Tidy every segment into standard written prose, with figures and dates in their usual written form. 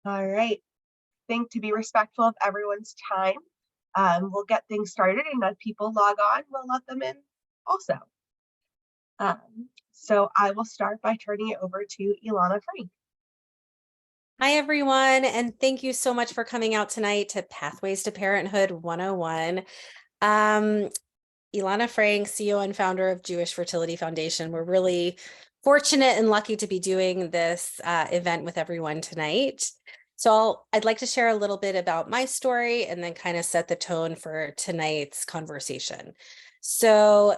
All right. Think to be respectful of everyone's time. We'll get things started, and as people log on, we'll let them in also. So I will start by turning it over to Ilana Frank. Hi, everyone, and thank you so much for coming out tonight to Pathways to Parenthood 101. Ilana Frank, CEO and founder of Jewish Fertility Foundation. We're really fortunate and lucky to be doing this event with everyone tonight. So I'd like to share a little bit about my story and then kind of set the tone for tonight's conversation. So,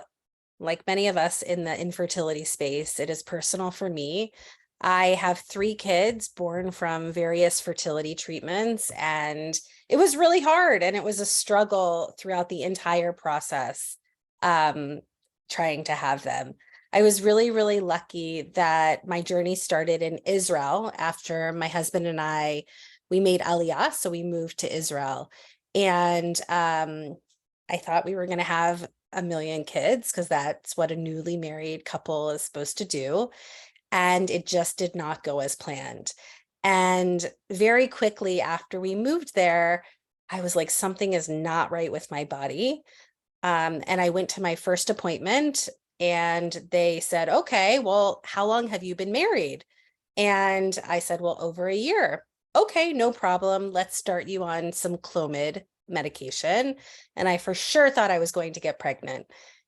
like many of us in the infertility space, it is personal for me. I have 3 kids born from various fertility treatments, and it was really hard and it was a struggle throughout the entire process, trying to have them. I was really, really lucky that my journey started in Israel after my husband and we made Aliyah, so we moved to Israel. And I thought we were going to have a million kids because that's what a newly married couple is supposed to do. And it just did not go as planned. And very quickly after we moved there, I was like, something is not right with my body. And I went to my first appointment and they said, okay, well, how long have you been married? And I said, well, over a year. Okay, no problem. Let's start you on some Clomid medication. And I for sure thought I was going to get pregnant.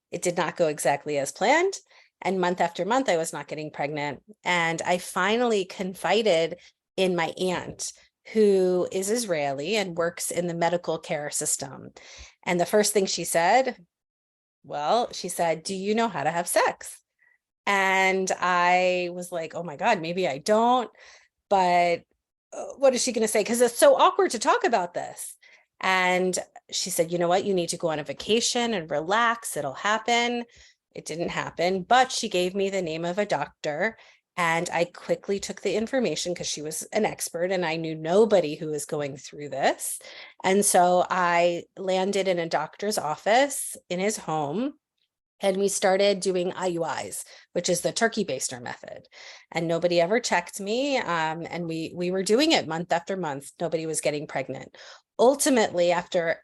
It did not go exactly as planned. And month after month, I was not getting pregnant. And I finally confided in my aunt, who is Israeli and works in the medical care system. And the first thing she said, well, she said, do you know how to have sex? And I was like, oh my God, maybe I don't. But what is she going to say? Because it's so awkward to talk about this. And she said, you know what? You need to go on a vacation and relax. It'll happen. It didn't happen, but she gave me the name of a doctor. And I quickly took the information because she was an expert and I knew nobody who was going through this. And so I landed in a doctor's office in his home. And we started doing IUIs, which is the turkey baster method. And nobody ever checked me. And we were doing it month after month. Nobody was getting pregnant. Ultimately, after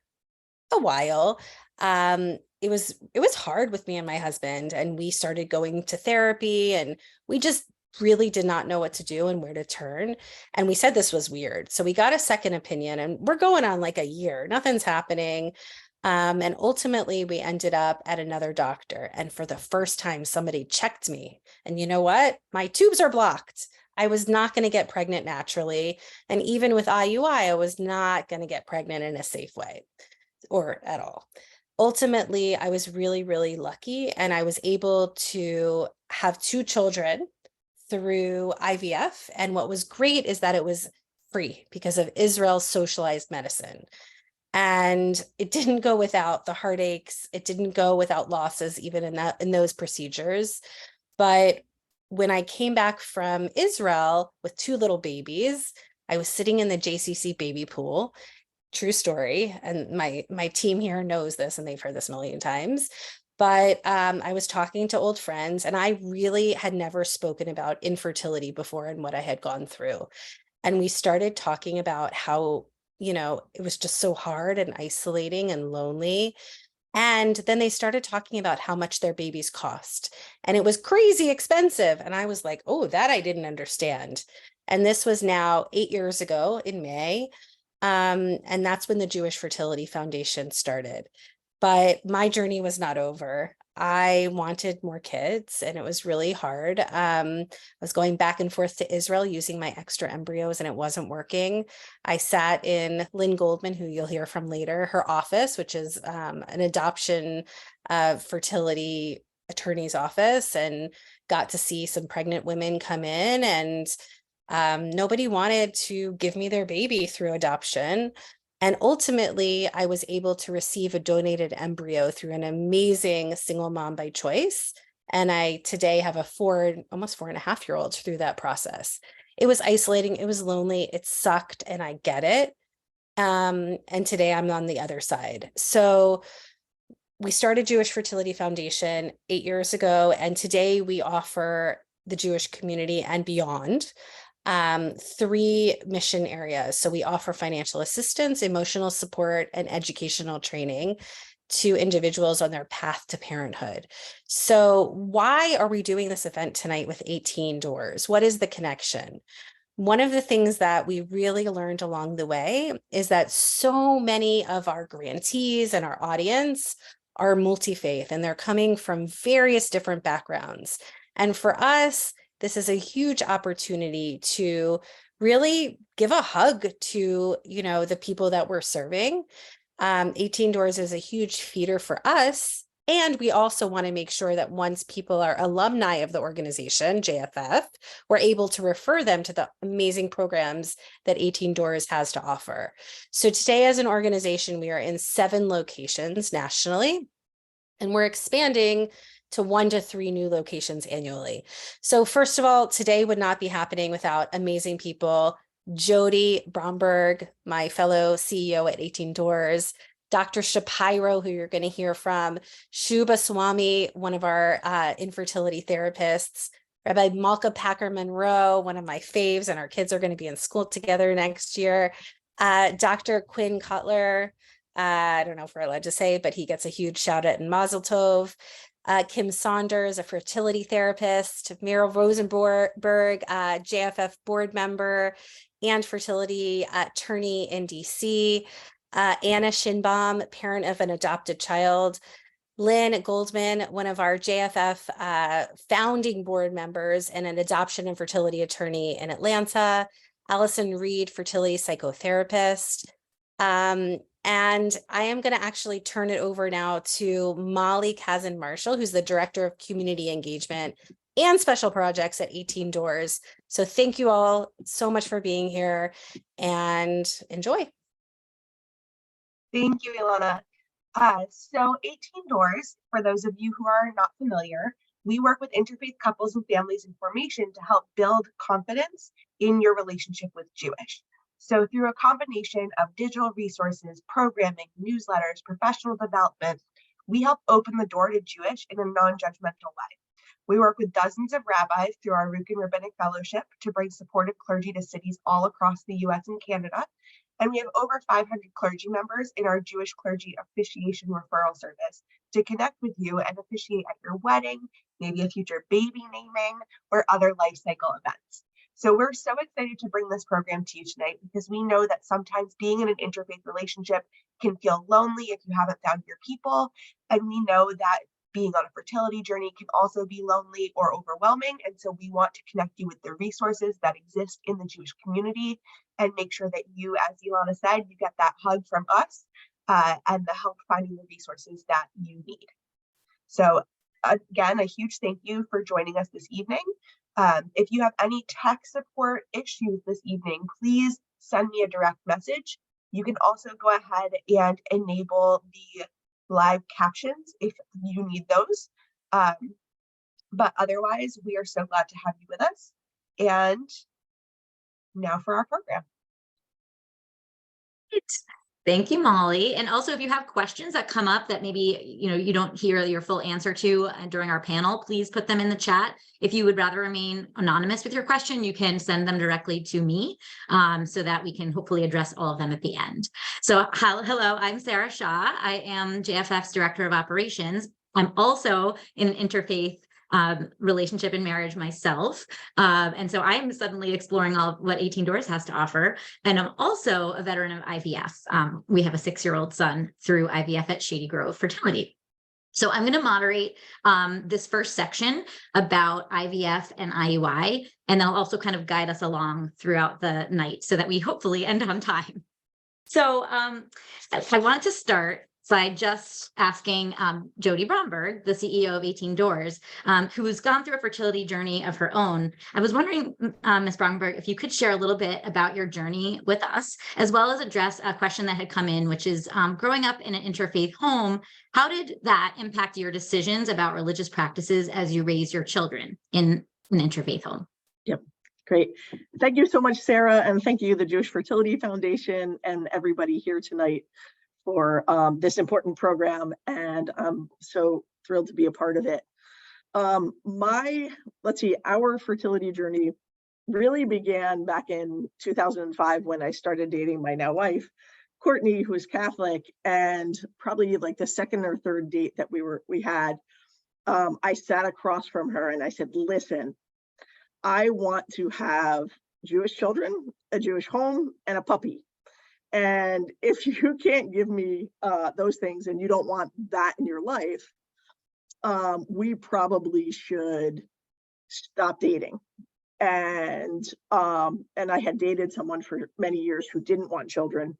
a while, it was hard with me and my husband, and we started going to therapy, and we just really did not know what to do and where to turn. And we said this was weird. So we got a second opinion, and we're going on like a year. Nothing's happening. And ultimately, we ended up at another doctor. And for the first time, somebody checked me. And you know what? My tubes are blocked. I was not going to get pregnant naturally. And even with IUI, I was not going to get pregnant in a safe way or at all. Ultimately, I was really, really lucky. And I was able to have 2 children through IVF. And what was great is that it was free because of Israel's socialized medicine. And it didn't go without the heartaches. It didn't go without losses, even in those procedures. But when I came back from Israel with 2 little babies, I was sitting in the JCC baby pool. True story. And my team here knows this and they've heard this a million times. But I was talking to old friends and I really had never spoken about infertility before and what I had gone through. And we started talking about how, it was just so hard and isolating and lonely. And then they started talking about how much their babies cost. And it was crazy expensive. And I was like, oh, that I didn't understand. And this was now 8 years ago in May. And that's when the Jewish Fertility Foundation started. But my journey was not over. I wanted more kids and it was really hard. I was going back and forth to Israel using my extra embryos and it wasn't working. I sat in Lynn Goldman, who you'll hear from later, her office, which is an adoption fertility attorney's office, and got to see some pregnant women come in, and nobody wanted to give me their baby through adoption. And ultimately, I was able to receive a donated embryo through an amazing single mom by choice. And I today have a almost 4.5-year-old through that process. It was isolating. It was lonely. It sucked. And I get it. And today I'm on the other side. So we started Jewish Fertility Foundation 8 years ago. And today we offer the Jewish community and beyond 3 mission areas. So we offer financial assistance, emotional support, and educational training to individuals on their path to parenthood. So why are we doing this event tonight with 18 Doors? What is the connection? One of the things that we really learned along the way is that so many of our grantees and our audience are multi-faith, and they're coming from various different backgrounds. And for us, this is a huge opportunity to really give a hug to, the people that we're serving. 18 Doors is a huge feeder for us. And we also want to make sure that once people are alumni of the organization, JFF, we're able to refer them to the amazing programs that 18 Doors has to offer. So today as an organization, we are in 7 locations nationally, and we're expanding to 1 to 3 new locations annually. So first of all, today would not be happening without amazing people. Jody Bromberg, my fellow CEO at 18 Doors, Dr. Shapiro, who you're going to hear from, Shubha Swami, one of our infertility therapists, Rabbi Malka Packer-Monroe, one of my faves, and our kids are going to be in school together next year. Dr. Quinn Cutler, I don't know if we're allowed to say, but he gets a huge shout out in Mazel Tov. Kim Saunders, a fertility therapist, Meryl Rosenberg, JFF board member and fertility attorney in DC, Anna Shinbaum, parent of an adopted child, Lynn Goldman, one of our JFF founding board members and an adoption and fertility attorney in Atlanta, Allison Reed, fertility psychotherapist. And I am going to actually turn it over now to Molly Kazan-Marshall, who's the Director of Community Engagement and Special Projects at 18 Doors. So thank you all so much for being here and enjoy. Thank you, Ilana. So 18 Doors, for those of you who are not familiar, we work with interfaith couples and families in formation to help build confidence in your relationship with Jewish. So through a combination of digital resources, programming, newsletters, professional development, we help open the door to Jewish in a non-judgmental way. We work with dozens of rabbis through our Rukin Rabbinic Fellowship to bring supportive clergy to cities all across the US and Canada. And we have over 500 clergy members in our Jewish clergy officiation referral service to connect with you and officiate at your wedding, maybe a future baby naming, or other life cycle events. So we're so excited to bring this program to you tonight because we know that sometimes being in an interfaith relationship can feel lonely if you haven't found your people. And we know that being on a fertility journey can also be lonely or overwhelming. And so we want to connect you with the resources that exist in the Jewish community and make sure that you, as Ilana said, you get that hug from us and the help finding the resources that you need. So again, a huge thank you for joining us this evening. If you have any tech support issues this evening, please send me a direct message. You can also go ahead and enable the live captions if you need those. But otherwise, we are so glad to have you with us. And now for our program. Thank you, Molly. And also, if you have questions that come up that maybe you don't hear your full answer to during our panel, please put them in the chat. If you would rather remain anonymous with your question, you can send them directly to me so that we can hopefully address all of them at the end. So hello, I'm Sarah Shaw. I am JFF's Director of Operations. I'm also in interfaith relationship and marriage myself. And so I'm suddenly exploring all of what 18 Doors has to offer. And I'm also a veteran of IVF. We have a 6-year-old son through IVF at Shady Grove Fertility. So I'm going to moderate this first section about IVF and IUI, and I'll also kind of guide us along throughout the night so that we hopefully end on time. So I wanted to start by just asking Jody Bromberg, the CEO of 18 Doors, who's gone through a fertility journey of her own. I was wondering, Ms. Bromberg, if you could share a little bit about your journey with us, as well as address a question that had come in, which is growing up in an interfaith home, how did that impact your decisions about religious practices as you raise your children in an interfaith home? Yep. Great. Thank you so much, Sarah. And thank you, the Jewish Fertility Foundation, and everybody here tonight for this important program, and I'm so thrilled to be a part of it. Our fertility journey really began back in 2005 when I started dating my now wife, Courtney, who is Catholic, and probably like the second or third date that we had, I sat across from her and I said, listen, I want to have Jewish children, a Jewish home, and a puppy. And if you can't give me those things and you don't want that in your life, we probably should stop dating. And I had dated someone for many years who didn't want children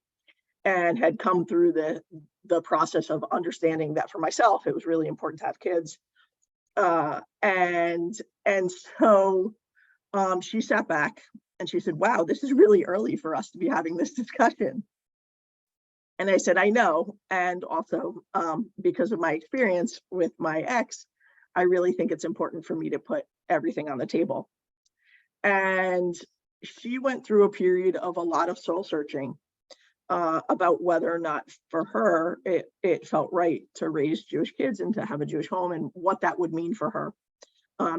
and had come through the process of understanding that for myself, it was really important to have kids. And so she sat back and she said, wow, this is really early for us to be having this discussion. And I said, I know. And also because of my experience with my ex, I really think it's important for me to put everything on the table. And she went through a period of a lot of soul searching about whether or not for her, it felt right to raise Jewish kids and to have a Jewish home and what that would mean for her.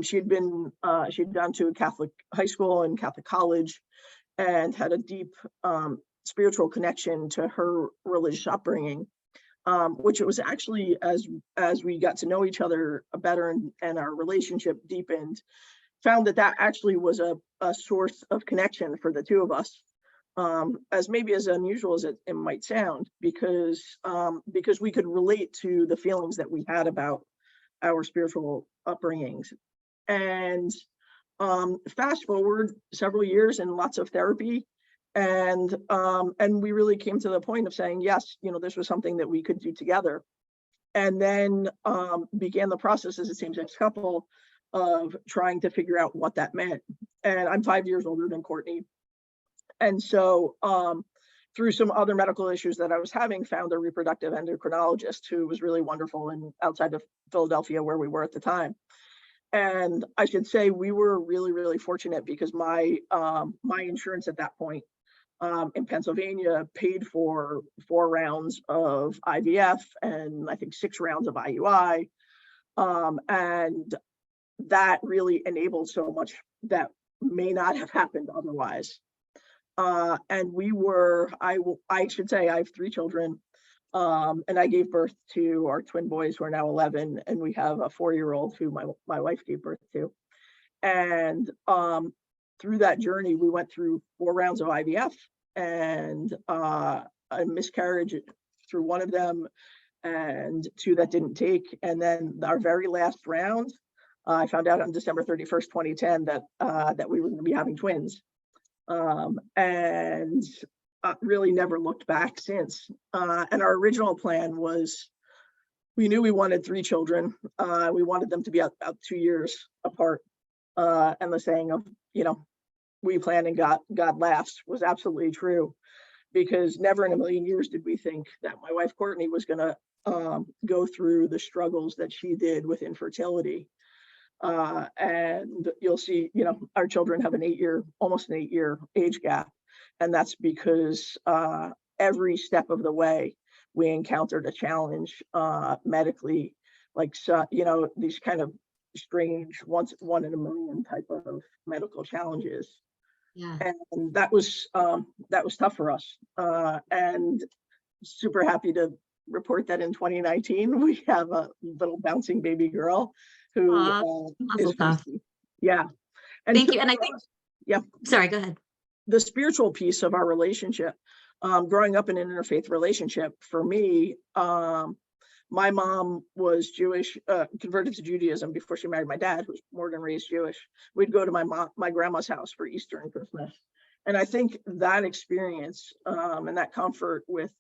She'd gone to a Catholic high school and Catholic college and had a deep spiritual connection to her religious upbringing, which it was actually as we got to know each other better and our relationship deepened, found that actually was a source of connection for the two of us, as maybe as unusual as it might sound, because we could relate to the feelings that we had about our spiritual upbringings. And fast forward several years and lots of therapy, and we really came to the point of saying, yes, this was something that we could do together. And then began the process as a same-sex couple of trying to figure out what that meant. And I'm 5 years older than Courtney. And so through some other medical issues that I was having, found a reproductive endocrinologist who was really wonderful and outside of Philadelphia where we were at the time. And I should say we were really, really fortunate because my insurance at that point in Pennsylvania paid for 4 rounds of IVF and I think 6 rounds of IUI. And that really enabled so much that may not have happened otherwise. And I should say I have 3 children. And I gave birth to our twin boys who are now 11, and we have a 4-year-old who my wife gave birth to. And through that journey, we went through 4 rounds of IVF and a miscarriage through one of them and 2 that didn't take. And then our very last round, I found out on December 31st, 2010 that we were going to be having twins. And really never looked back since. And our original plan was, we knew we wanted 3 children. We wanted them to be about 2 years apart. And the saying of, we plan and God laughs was absolutely true, because never in a million years did we think that my wife Courtney was going to go through the struggles that she did with infertility. And you'll see, our children have almost an 8-year age gap. And that's because every step of the way we encountered a challenge medically, like, these kind of strange one in a million type of medical challenges. Yeah. And that was tough for us. And super happy to report that in 2019, we have a little bouncing baby girl who is feisty. Yeah. And thank so, you. And I think, yeah. Sorry, go ahead. The spiritual piece of our relationship, growing up in an interfaith relationship, for me, my mom was Jewish, converted to Judaism before she married my dad, who's born and raised Jewish. We'd go to my grandma's house for Easter and Christmas. And I think that experience and that comfort with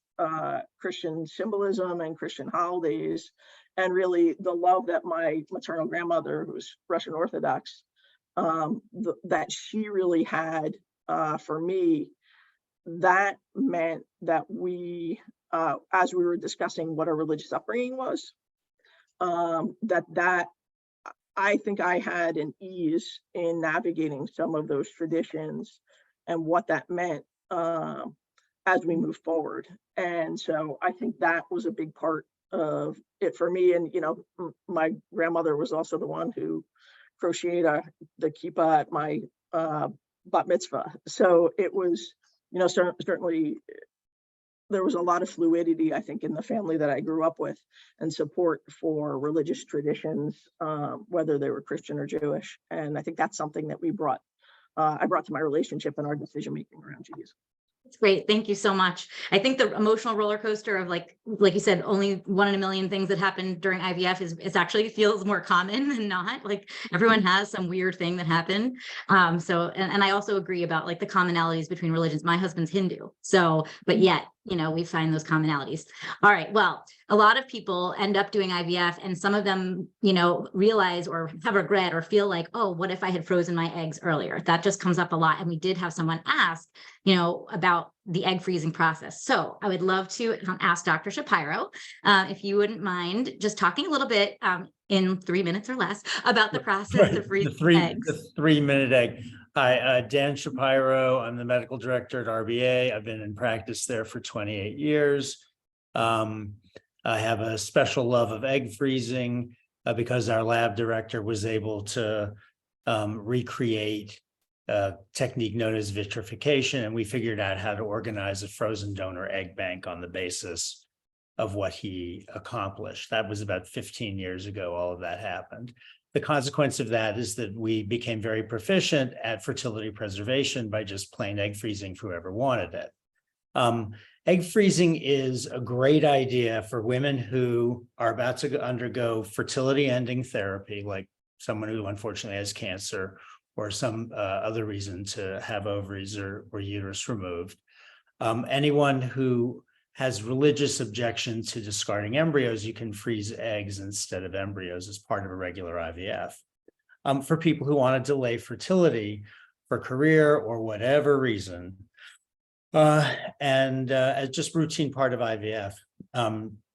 Christian symbolism and Christian holidays, and really the love that my maternal grandmother, who was Russian Orthodox, that she really had for me, that meant that we, as we were discussing what our religious upbringing was, that I think I had an ease in navigating some of those traditions and what that meant as we move forward. And so I think that was a big part of it for me. And, my grandmother was also the one who crocheted the kippah at my bat mitzvah. So it was, certainly there was a lot of fluidity, I think, in the family that I grew up with, and support for religious traditions, whether they were Christian or Jewish. And I think that's something that I brought to my relationship and our decision making around Judaism. That's great. Thank you so much. I think the emotional roller coaster of like you said, only 1 in a million things that happen during IVF is actually feels more common than not. Like everyone has some weird thing that happened. And I also agree about like the commonalities between religions. My husband's Hindu. So, but yet, we find those commonalities. All right. Well, a lot of people end up doing IVF and some of them, realize or have regret or feel like, oh, what if I had frozen my eggs earlier? That just comes up a lot. And we did have someone ask, about the egg freezing process. So I would love to ask Dr. Shapiro, if you wouldn't mind just talking a little bit in 3 minutes or less about the process of freezing eggs. The 3-minute egg. Hi, Dan Shapiro. I'm the medical director at RBA. I've been in practice there for 28 years. I have a special love of egg freezing because our lab director was able to recreate a technique known as vitrification, and we figured out how to organize a frozen donor egg bank on the basis of what he accomplished. That was about 15 years ago, all of that happened. The consequence of that is that we became very proficient at fertility preservation by just plain egg freezing for whoever wanted it. Egg freezing is a great idea for women who are about to undergo fertility-ending therapy, like someone who unfortunately has cancer or some other reason to have ovaries or uterus removed. Anyone who has religious objection to discarding embryos, you can freeze eggs instead of embryos as part of a regular IVF. For people who want to delay fertility for career or whatever reason, as just routine part of IVF,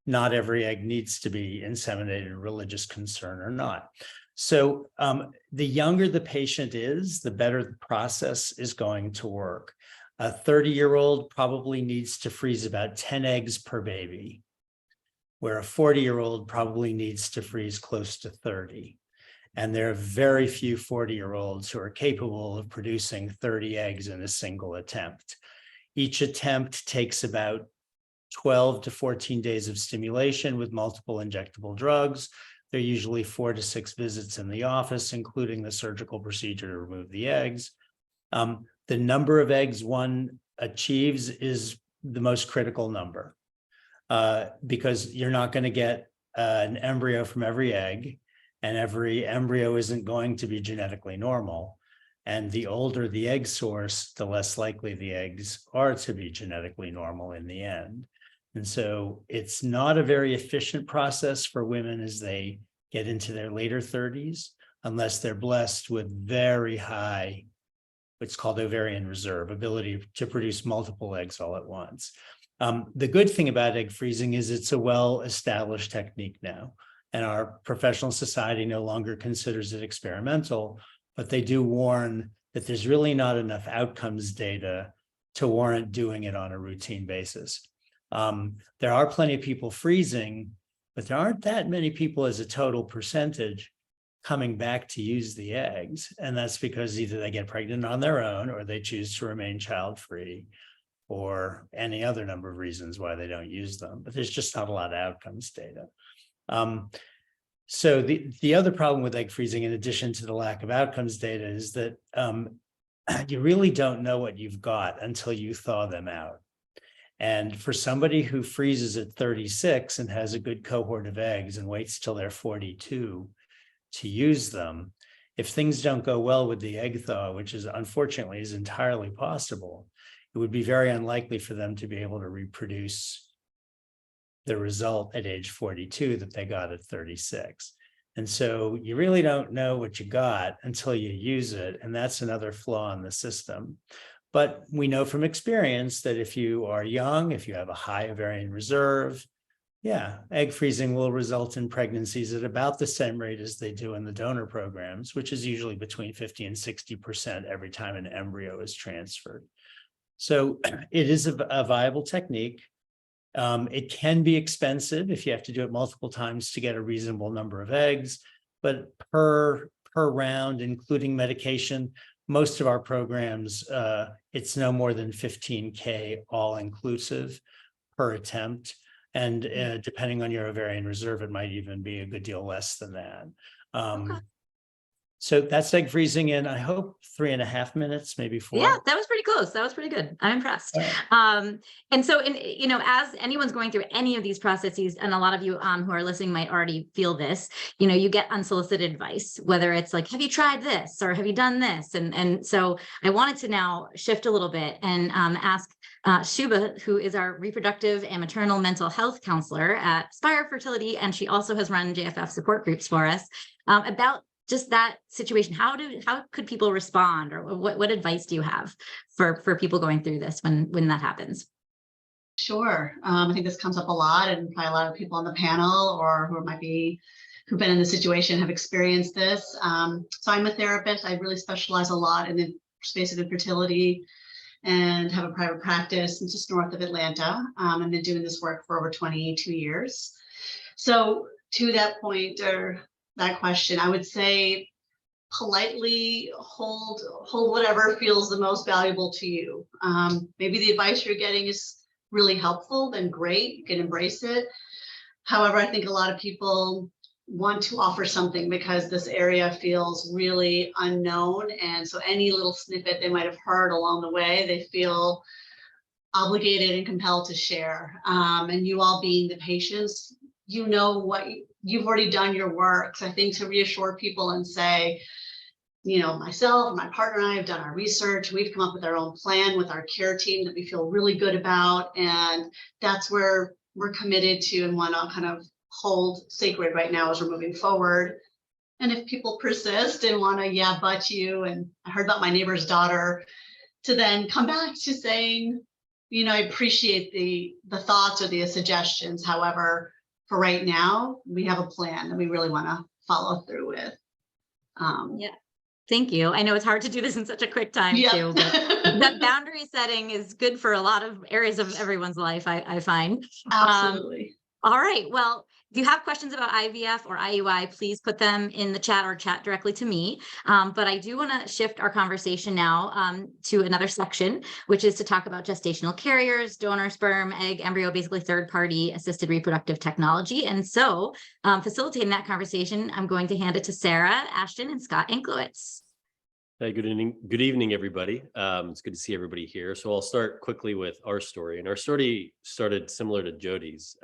not every egg needs to be inseminated, religious concern or not. So the younger the patient is, the better the process is going to work. A 30-year-old probably needs to freeze about 10 eggs per baby, where a 40-year-old probably needs to freeze close to 30. And there are very few 40-year-olds who are capable of producing 30 eggs in a single attempt. Each attempt takes about 12 to 14 days of stimulation with multiple injectable drugs. There are usually 4 to 6 visits in the office, including the surgical procedure to remove the eggs. The number of eggs one achieves is the most critical number because you're not going to get an embryo from every egg, and every embryo isn't going to be genetically normal. And the older the egg source, the less likely the eggs are to be genetically normal in the end. And so it's not a very efficient process for women as they get into their later 30s, unless they're blessed with very high, what's called ovarian reserve, ability to produce multiple eggs all at once. The good thing about egg freezing is it's a well-established technique now, and our professional society no longer considers it experimental, but they do warn that there's really not enough outcomes data to warrant doing it on a routine basis. There are plenty of people freezing, but there aren't that many people as a total percentage coming back to use the eggs. And that's because either they get pregnant on their own or they choose to remain child-free or any other number of reasons why they don't use them. But there's just not a lot of outcomes data. So the other problem with egg freezing, in addition to the lack of outcomes data, is that you really don't know what you've got until you thaw them out. And for somebody who freezes at 36 and has a good cohort of eggs and waits till they're 42 to use them, if things don't go well with the egg thaw, which is unfortunately is entirely possible, it would be very unlikely for them to be able to reproduce the result at age 42 that they got at 36. And so you really don't know what you got until you use it. And that's another flaw in the system. But we know from experience that if you are young, if you have a high ovarian reserve, egg freezing will result in pregnancies at about the same rate as they do in the donor programs, which is usually between 50 and 60% every time an embryo is transferred. So it is a viable technique. It can be expensive if you have to do it multiple times to get a reasonable number of eggs, but per round, including medication, most of our programs, it's no more than 15K all inclusive per attempt. And depending on your ovarian reserve, it might even be a good deal less than that. Okay. So that's egg freezing in, I hope, 3.5 minutes, maybe 4. Yeah, that was pretty close. That was pretty good. I'm impressed. And so, as anyone's going through any of these processes, and a lot of you who are listening might already feel this, you get unsolicited advice, whether it's like, have you tried this or have you done this? And so I wanted to now shift a little bit and ask Shubha, who is our reproductive and maternal mental health counselor at Spire Fertility, and she also has run JFF support groups for us, about just that situation. How could people respond, or what advice do you have for people going through this when that happens? Sure. I think this comes up a lot, and probably a lot of people on the panel or who've been in the situation have experienced this. So I'm a therapist. I really specialize a lot in the space of infertility and have a private practice just north of Atlanta. I've been doing this work for over 22 years. So to that point, or that question, I would say politely hold whatever feels the most valuable to you. Maybe the advice you're getting is really helpful, then great, you can embrace it. However, I think a lot of people want to offer something because this area feels really unknown. And so any little snippet they might have heard along the way, they feel obligated and compelled to share. And you all being the patients, what you've already done your work. So I think to reassure people and say, myself, my partner and I have done our research. We've come up with our own plan with our care team that we feel really good about. And that's where we're committed to and want to kind of hold sacred right now as we're moving forward. And if people persist and want to, but you, and I heard about my neighbor's daughter, to then come back to saying, I appreciate the thoughts or the suggestions. However, for right now, we have a plan that we really want to follow through with. Thank you. I know it's hard to do this in such a quick time too, but that boundary setting is good for a lot of areas of everyone's life, I find. Absolutely. All right. Well, if you have questions about IVF or IUI, please put them in the chat or chat directly to me. But I do want to shift our conversation now to another section, which is to talk about gestational carriers, donor sperm, egg, embryo, basically third-party assisted reproductive technology. And so facilitating that conversation, I'm going to hand it to Sarah Ashton and Scott Anklowitz. Hey, good evening, everybody. It's good to see everybody here. So I'll start quickly with our story. And our story started similar to Jody's.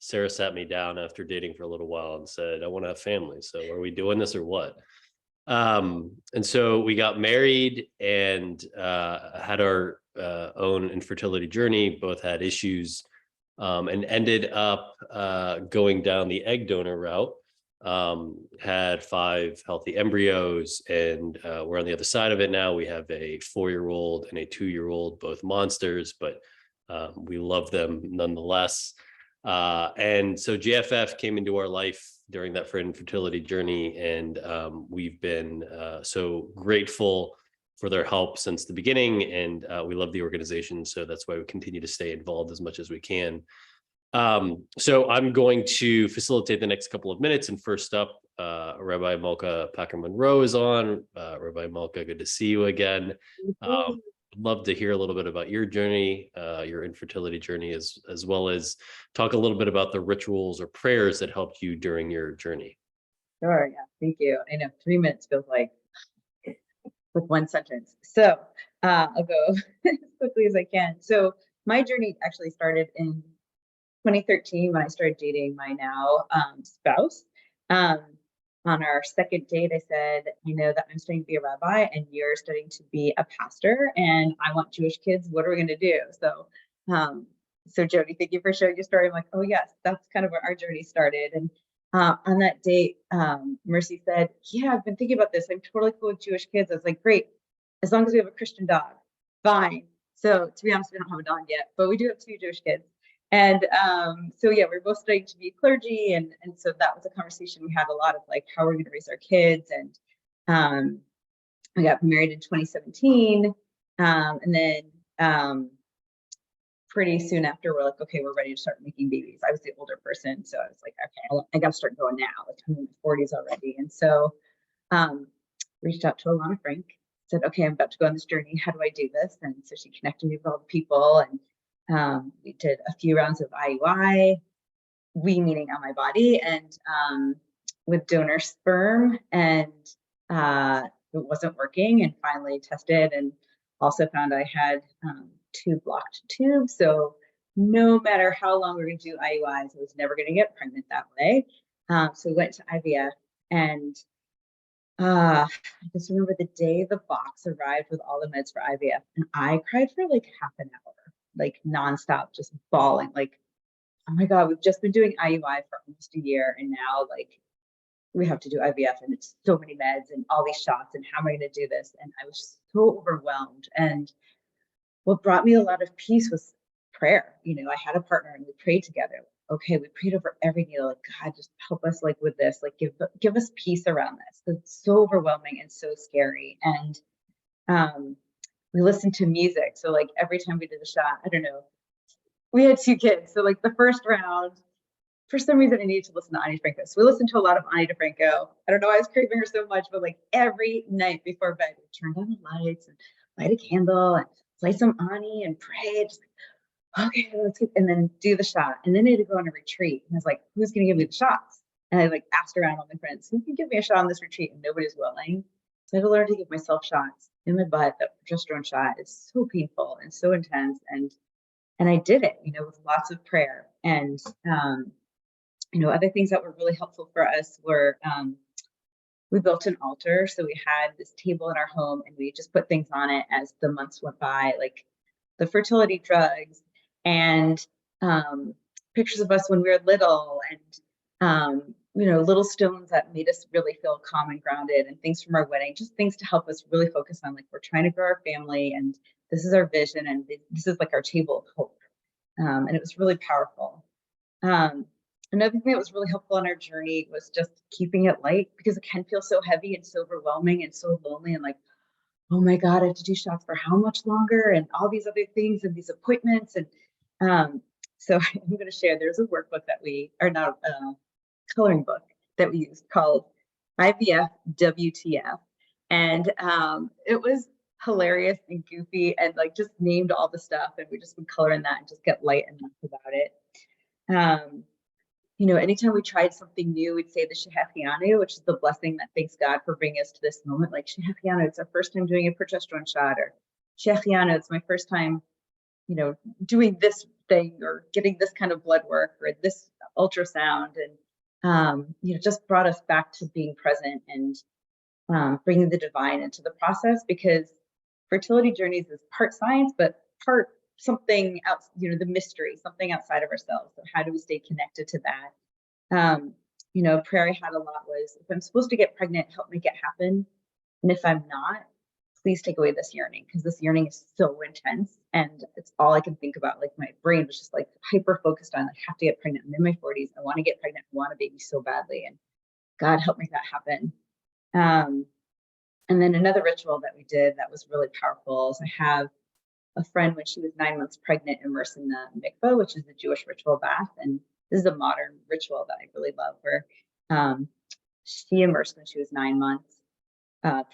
Sarah sat me down after dating for a little while and said, I want to have family. So are we doing this or what? And so we got married and had our own infertility journey, both had issues, and ended up going down the egg donor route. Had 5 healthy embryos, and we're on the other side of it now. We have a 4-year-old and a 2-year-old, both monsters, but we love them nonetheless. And so JFF came into our life during that infertility journey, and we've been so grateful for their help since the beginning, and we love the organization, so that's why we continue to stay involved as much as we can. So I'm going to facilitate the next couple of minutes, and first up, Rabbi Malka Packer-Monroe is on. Rabbi Malka, good to see you again. I'd love to hear a little bit about your journey, your infertility journey, as well as talk a little bit about the rituals or prayers that helped you during your journey. Sure, yeah, thank you. I know 3 minutes feels like with one sentence. So I'll go as quickly as I can. So my journey actually started in 2013 when I started dating my now spouse. On our second date, I said, that I'm studying to be a rabbi and you're studying to be a pastor, and I want Jewish kids. What are we going to do? So Jody, thank you for sharing your story. I'm like, oh yes, that's kind of where our journey started. And on that date, Mercy said, yeah, I've been thinking about this. I'm totally cool with Jewish kids. I was like, great, as long as we have a Christian dog, fine. So to be honest, we don't have a dog yet, but we do have 2 Jewish kids. And so yeah, we're both studying to be clergy, and so that was a conversation we had a lot of, like, how are we going to raise our kids? And we got married in 2017, and then pretty soon after, we're like, okay, we're ready to start making babies. I was the older person, so I was like, okay, I got to start going now. Like, I'm in my 40s already, and so reached out to Alana Frank said, okay, I'm about to go on this journey. How do I do this? And so she connected me with all the people, and we did a few rounds of IUI, we meaning on my body, and with donor sperm, and it wasn't working, and finally tested and also found I had 2 blocked tubes. So no matter how long we're going to do IUIs, I was never going to get pregnant that way. So we went to IVF, and I just remember the day the box arrived with all the meds for IVF, and I cried for like half an hour, like nonstop, just bawling, like, oh my God, we've just been doing IUI for almost a year, and now like we have to do IVF, and it's so many meds and all these shots, and how am I going to do this? And I was so overwhelmed. And what brought me a lot of peace was prayer. I had a partner and we prayed together. Okay, we prayed over every needle, like, God, just help us like with this, like give us peace around this. It's so overwhelming and so scary. And we listened to music. So like every time we did a shot, I don't know, we had 2 kids. So like the first round, for some reason I needed to listen to Ani DiFranco. So we listened to a lot of Ani DiFranco. I don't know why I was craving her so much, but like every night before bed, we turned on the lights and light a candle and play some Ani and pray. Just like, okay, let's get, and then do the shot. And then I had to go on a retreat. And I was like, who's going to give me the shots? And I like asked around all my friends, who can give me a shot on this retreat? And nobody's willing. So I had to learn to give myself shots in my butt. That progesterone shot is so painful and so intense. And I did it, with lots of prayer. And, other things that were really helpful for us were, we built an altar. So we had this table in our home, and we just put things on it as the months went by, like the fertility drugs and pictures of us when we were little, and little stones that made us really feel calm and grounded, and things from our wedding, just things to help us really focus on, like, we're trying to grow our family, and this is our vision, and this is like our table of hope. And it was really powerful. Another thing that was really helpful in our journey was just keeping it light, because it can feel so heavy and so overwhelming and so lonely, and like, oh my God, I have to do shots for how much longer, and all these other things and these appointments. And so I'm going to share, there's a workbook that we are now coloring book that we used called IVF WTF. And it was hilarious and goofy, and like just named all the stuff, and we just would color in that and just get light and laugh about it. Anytime we tried something new, we'd say the Shehechianu, which is the blessing that thanks God for bringing us to this moment. Like, Shehechianu, it's our first time doing a progesterone shot, or Shehechianu, it's my first time, doing this thing, or getting this kind of blood work, or this ultrasound. And, just brought us back to being present and bringing the divine into the process, because fertility journeys is part science, but part something else, the mystery, something outside of ourselves. So how do we stay connected to that? Prayer I had a lot was, if I'm supposed to get pregnant, help make it happen. And if I'm not, please take away this yearning, because this yearning is so intense, and it's all I can think about. Like, my brain was just like hyper focused on, I have to get pregnant. I'm in my 40s. I want to get pregnant. I want a baby so badly. And God, help make that happen. And then another ritual that we did that was really powerful is, I have a friend, when she was 9 months pregnant, immersed in the mikveh, which is the Jewish ritual bath. And this is a modern ritual that I really love, where she immersed when she was 9 months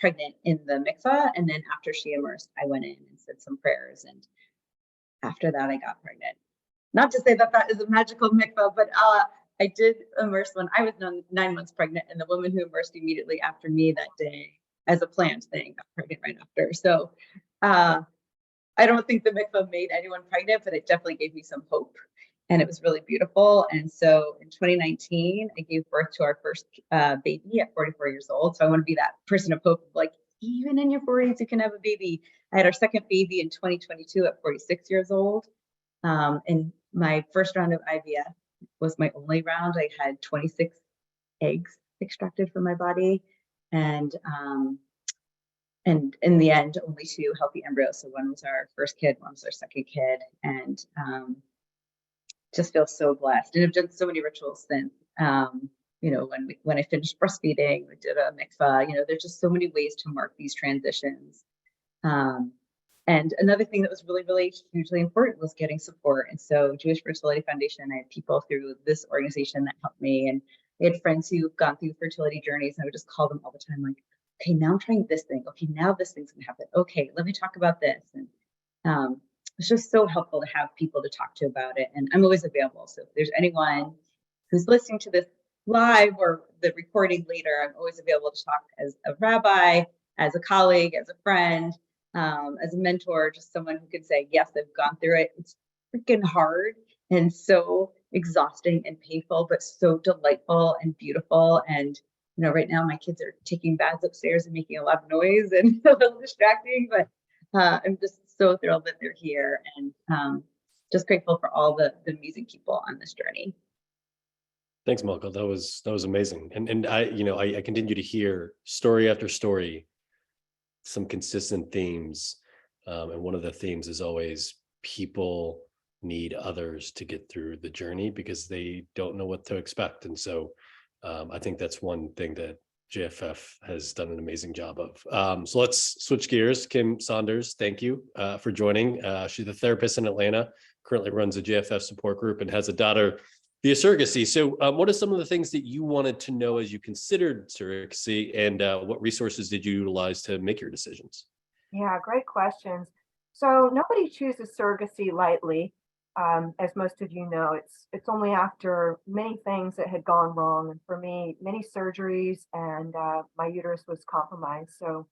pregnant in the mikveh. And then after she immersed, I went in and said some prayers. And after that, I got pregnant. Not to say that that is a magical mikveh, but I did immerse when I was 9 months pregnant, and the woman who immersed immediately after me that day, as a planned thing, got pregnant right after. So I don't think the mikveh made anyone pregnant, but it definitely gave me some hope, and it was really beautiful. And so in 2019, I gave birth to our first baby at 44 years old. So I want to be that person of hope, like, even in your 40s, you can have a baby. I had our second baby in 2022 at 46 years old. And my first round of IVF was my only round. I had 26 eggs extracted from my body. And in the end, only 2 healthy embryos. So one was our first kid, one was our second kid, and just feel so blessed. And I've done so many rituals since. When I finished breastfeeding, we did a mikvah. There's just so many ways to mark these transitions. And another thing that was really, really hugely important was getting support. And so Jewish Fertility Foundation, I had people through this organization that helped me, and I had friends who've gone through fertility journeys, and I would just call them all the time, like, okay, now I'm trying this thing. Okay, now this thing's gonna happen. Okay, let me talk about this. And it's just so helpful to have people to talk to about it. And I'm always available. So if there's anyone who's listening to this live or the recording later, I'm always available to talk as a rabbi, as a colleague, as a friend, as a mentor, just someone who can say, yes, I've gone through it. It's freaking hard and so exhausting and painful, but so delightful and beautiful. And right now my kids are taking baths upstairs and making a lot of noise and a little distracting, but I'm just so thrilled that they're here, and just grateful for all the amazing people on this journey. Thanks, Malka. That was amazing. And I continue to hear story after story, some consistent themes. And one of the themes is always people need others to get through the journey because they don't know what to expect. And so I think that's one thing that JFF has done an amazing job of. So let's switch gears. Kim Saunders, thank you for joining. She's a therapist in Atlanta, currently runs a JFF support group and has a daughter via surrogacy. So what are some of the things that you wanted to know as you considered surrogacy, and what resources did you utilize to make your decisions? Yeah, great questions. So nobody chooses surrogacy lightly. As most of you know, it's only after many things that had gone wrong, and for me, many surgeries, and my uterus was compromised. So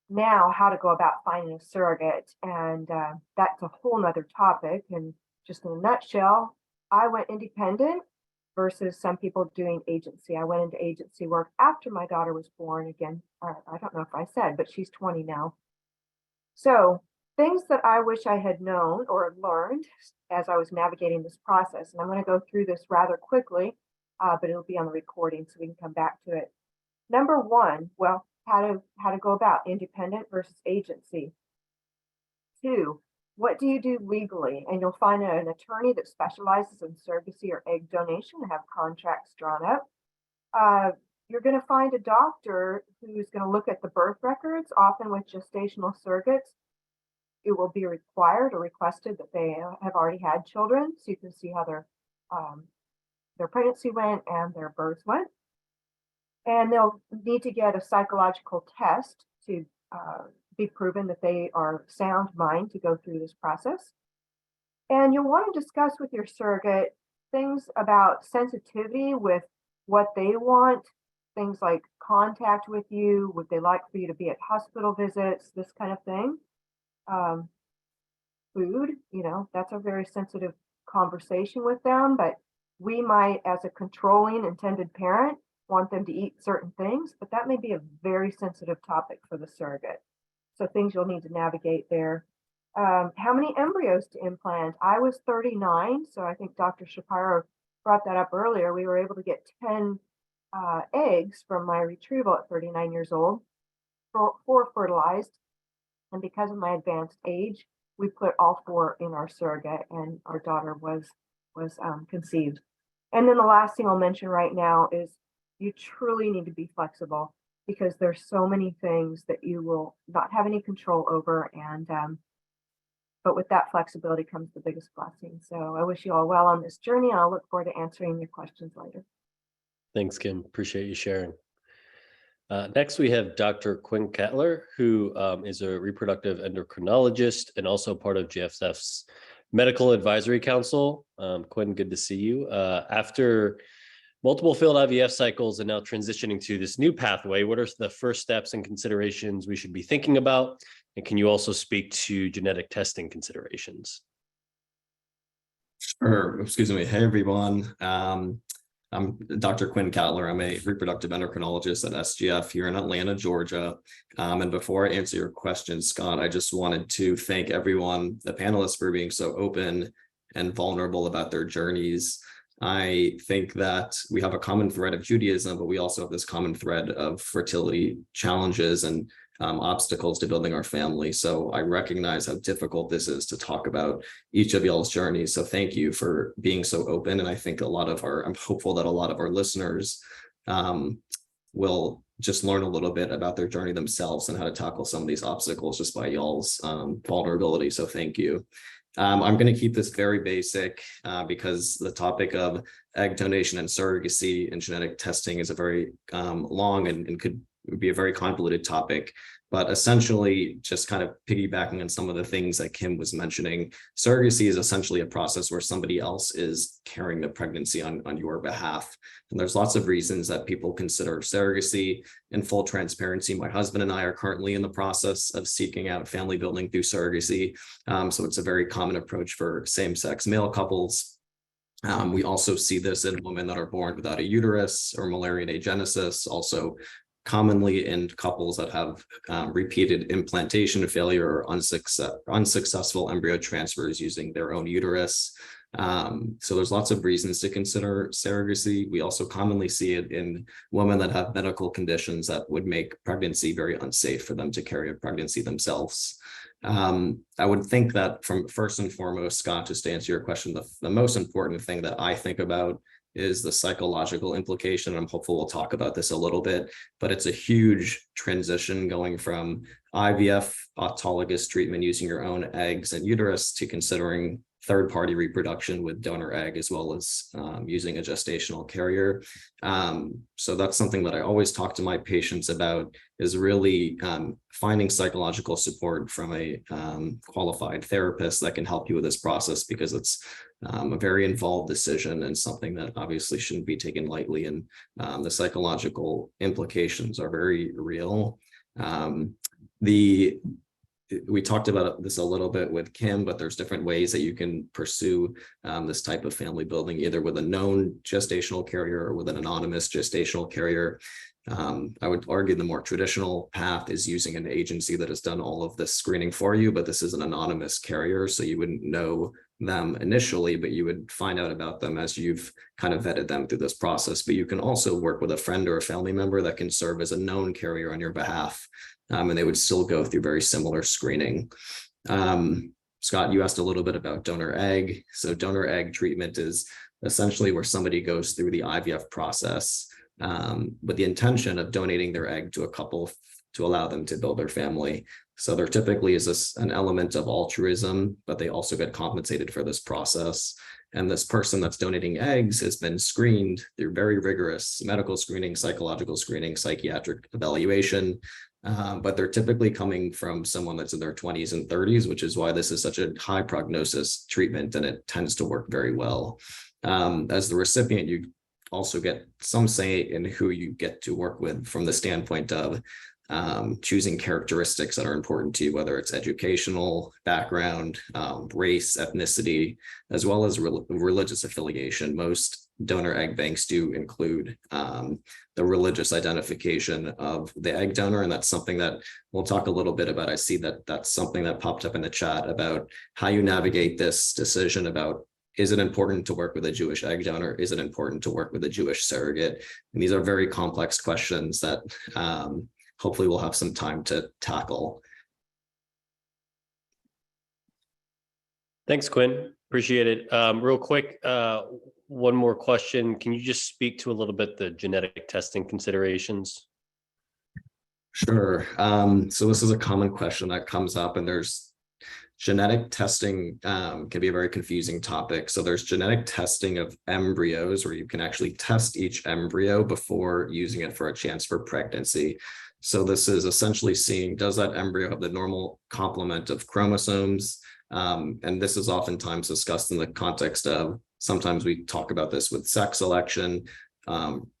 now, how to go about finding a surrogate, and that's a whole nother topic. And just in a nutshell, I went independent versus some people doing agency. I went into agency work after my daughter was born. Again, I don't know if I said, but she's 20 now. So things that I wish I had known or learned as I was navigating this process. And I'm going to go through this rather quickly, but it'll be on the recording so we can come back to it. Number one, well, how to go about independent versus agency. 2, what do you do legally? And you'll find an attorney that specializes in surrogacy or egg donation and have contracts drawn up. You're going to find a doctor who's going to look at the birth records. Often with gestational surrogates, it will be required or requested that they have already had children, so you can see how their pregnancy went and their birth went. And they'll need to get a psychological test to be proven that they are sound mind to go through this process. And you'll want to discuss with your surrogate things about sensitivity with what they want, things like contact with you, would they like for you to be at hospital visits, this kind of thing. Food, that's a very sensitive conversation with them, but we might, as a controlling intended parent, want them to eat certain things, but that may be a very sensitive topic for the surrogate. So things you'll need to navigate there. How many embryos to implant? I was 39, so I think Dr. Shapiro brought that up earlier. We were able to get 10 eggs from my retrieval at 39 years old, 4 fertilized. And because of my advanced age, we put all 4 in our surrogate, and our daughter was conceived. And then the last thing I'll mention right now is you truly need to be flexible, because there's so many things that you will not have any control over. And but with that flexibility comes the biggest blessing. So I wish you all well on this journey, and I'll look forward to answering your questions later. Thanks, Kim. Appreciate you sharing. Next, we have Dr. Quinn Kettler, who is a reproductive endocrinologist and also part of JFF's Medical Advisory Council. Quinn, good to see you. After multiple failed IVF cycles and now transitioning to this new pathway, what are the first steps and considerations we should be thinking about? And can you also speak to genetic testing considerations? Sure. Excuse me. Hey, everyone. I'm Dr. Quinn Kettler. I'm a reproductive endocrinologist at SGF here in Atlanta, Georgia. And before I answer your question, Scott, I just wanted to thank everyone, the panelists, for being so open and vulnerable about their journeys. I think that we have a common thread of Judaism, but we also have this common thread of fertility challenges and obstacles to building our family. So I recognize how difficult this is to talk about each of y'all's journeys. So thank you for being so open. And I think I'm hopeful that a lot of our listeners will just learn a little bit about their journey themselves and how to tackle some of these obstacles just by y'all's vulnerability. So thank you. I'm going to keep this very basic because the topic of egg donation and surrogacy and genetic testing is a very long and could would be a very convoluted topic. But essentially, just kind of piggybacking on some of the things that Kim was mentioning, surrogacy is essentially a process where somebody else is carrying the pregnancy on your behalf. And there's lots of reasons that people consider surrogacy. In full transparency, my husband and I are currently in the process of seeking out family building through surrogacy. So it's a very common approach for same-sex male couples. We also see this in women that are born without a uterus or Müllerian agenesis, also commonly in couples that have repeated implantation failure or unsuccessful embryo transfers using their own uterus. So there's lots of reasons to consider surrogacy. We also commonly see it in women that have medical conditions that would make pregnancy very unsafe for them to carry a pregnancy themselves. I would think that from first and foremost, Scott, just to answer your question, the most important thing that I think about is the psychological implication. I'm hopeful we'll talk about this a little bit, but it's a huge transition going from IVF autologous treatment using your own eggs and uterus to considering third-party reproduction with donor egg, as well as using a gestational carrier. So that's something that I always talk to my patients about, is really finding psychological support from a qualified therapist that can help you with this process, because it's a very involved decision and something that obviously shouldn't be taken lightly. And the psychological implications are very real. We talked about this a little bit with Kim, but there's different ways that you can pursue this type of family building, either with a known gestational carrier or with an anonymous gestational carrier. I would argue the more traditional path is using an agency that has done all of this screening for you, but this is an anonymous carrier, so you wouldn't know them initially, but you would find out about them as you've kind of vetted them through this process. But you can also work with a friend or a family member that can serve as a known carrier on your behalf. And they would still go through very similar screening. Scott, you asked a little bit about donor egg. So donor egg treatment is essentially where somebody goes through the IVF process with the intention of donating their egg to a couple to allow them to build their family. So there typically is an element of altruism, but they also get compensated for this process. And this person that's donating eggs has been screened through very rigorous medical screening, psychological screening, psychiatric evaluation. But they're typically coming from someone that's in their 20s and 30s, which is why this is such a high prognosis treatment, and it tends to work very well. As the recipient, you also get some say in who you get to work with from the standpoint of choosing characteristics that are important to you, whether it's educational background, race, ethnicity, as well as religious affiliation. Most donor egg banks do include the religious identification of the egg donor, and that's something that we'll talk a little bit about. I see that that's something that popped up in the chat about how you navigate this decision about, is it important to work with a Jewish egg donor? Is it important to work with a Jewish surrogate? And these are very complex questions that hopefully we'll have some time to tackle. Thanks, Quinn. Appreciate it. Real quick, one more question. Can you just speak to a little bit the genetic testing considerations? Sure. So this is a common question that comes up, and there's genetic testing can be a very confusing topic. So there's genetic testing of embryos, where you can actually test each embryo before using it for a chance for pregnancy. So this is essentially seeing, does that embryo have the normal complement of chromosomes? And this is oftentimes discussed in the context of, sometimes we talk about this with sex selection,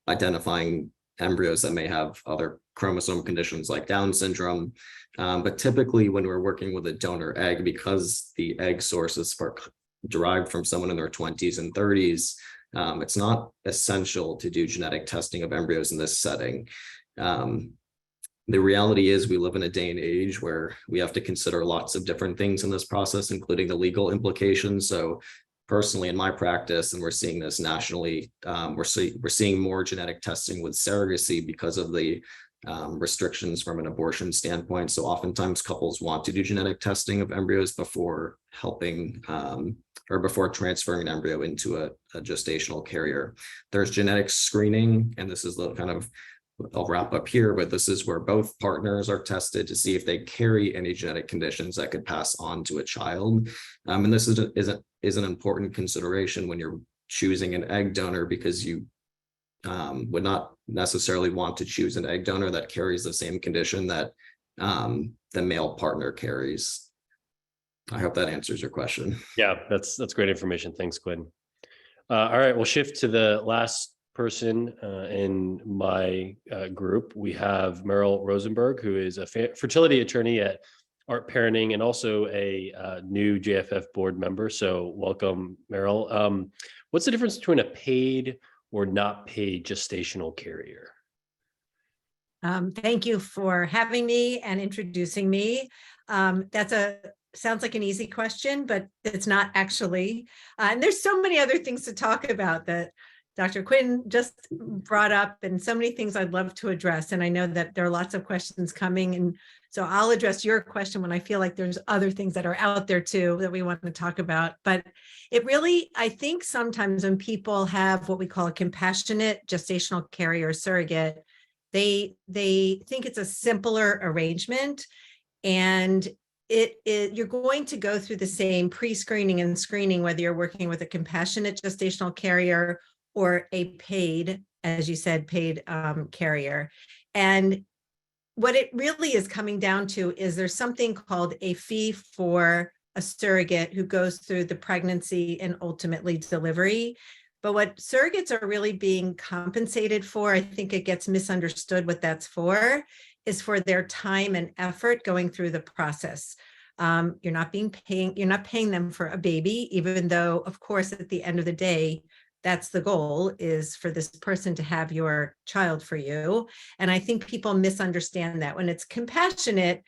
identifying embryos that may have other chromosome conditions like Down syndrome. But typically when we're working with a donor egg, because the egg source is derived from someone in their 20s and 30s, it's not essential to do genetic testing of embryos in this setting. The reality is we live in a day and age where we have to consider lots of different things in this process, including the legal implications. So personally in my practice, and we're seeing this nationally, we're seeing more genetic testing with surrogacy because of the restrictions from an abortion standpoint. So oftentimes couples want to do genetic testing of embryos before helping or before transferring an embryo into a gestational carrier. There's genetic screening, and this is the kind of, I'll wrap up here, but this is where both partners are tested to see if they carry any genetic conditions that could pass on to a child. And this is an important consideration when you're choosing an egg donor, because you would not necessarily want to choose an egg donor that carries the same condition that the male partner carries. I hope that answers your question. Yeah, that's great information. Thanks, Quinn. All right, we'll shift to the last person in my group. We have Meryl Rosenberg, who is a fertility attorney at Art Parenting and also a new JFF board member. So welcome, Meryl. What's the difference between a paid or not paid gestational carrier? Thank you for having me and introducing me. Sounds like an easy question, but it's not actually. And there's so many other things to talk about that Dr. Quinn just brought up, and so many things I'd love to address. And I know that there are lots of questions coming, and so I'll address your question when I feel like there's other things that are out there too that we want to talk about. But it really, I think sometimes when people have what we call a compassionate gestational carrier surrogate, they think it's a simpler arrangement, and you're going to go through the same pre-screening and screening, whether you're working with a compassionate gestational carrier or a paid, as you said, paid carrier. And what it really is coming down to is there's something called a fee for a surrogate who goes through the pregnancy and ultimately delivery. But what surrogates are really being compensated for, I think it gets misunderstood what that's for, is for their time and effort going through the process. You're not paying them for a baby, even though, of course, at the end of the day, that's the goal, is for this person to have your child for you. And I think people misunderstand that. When it's compassionate,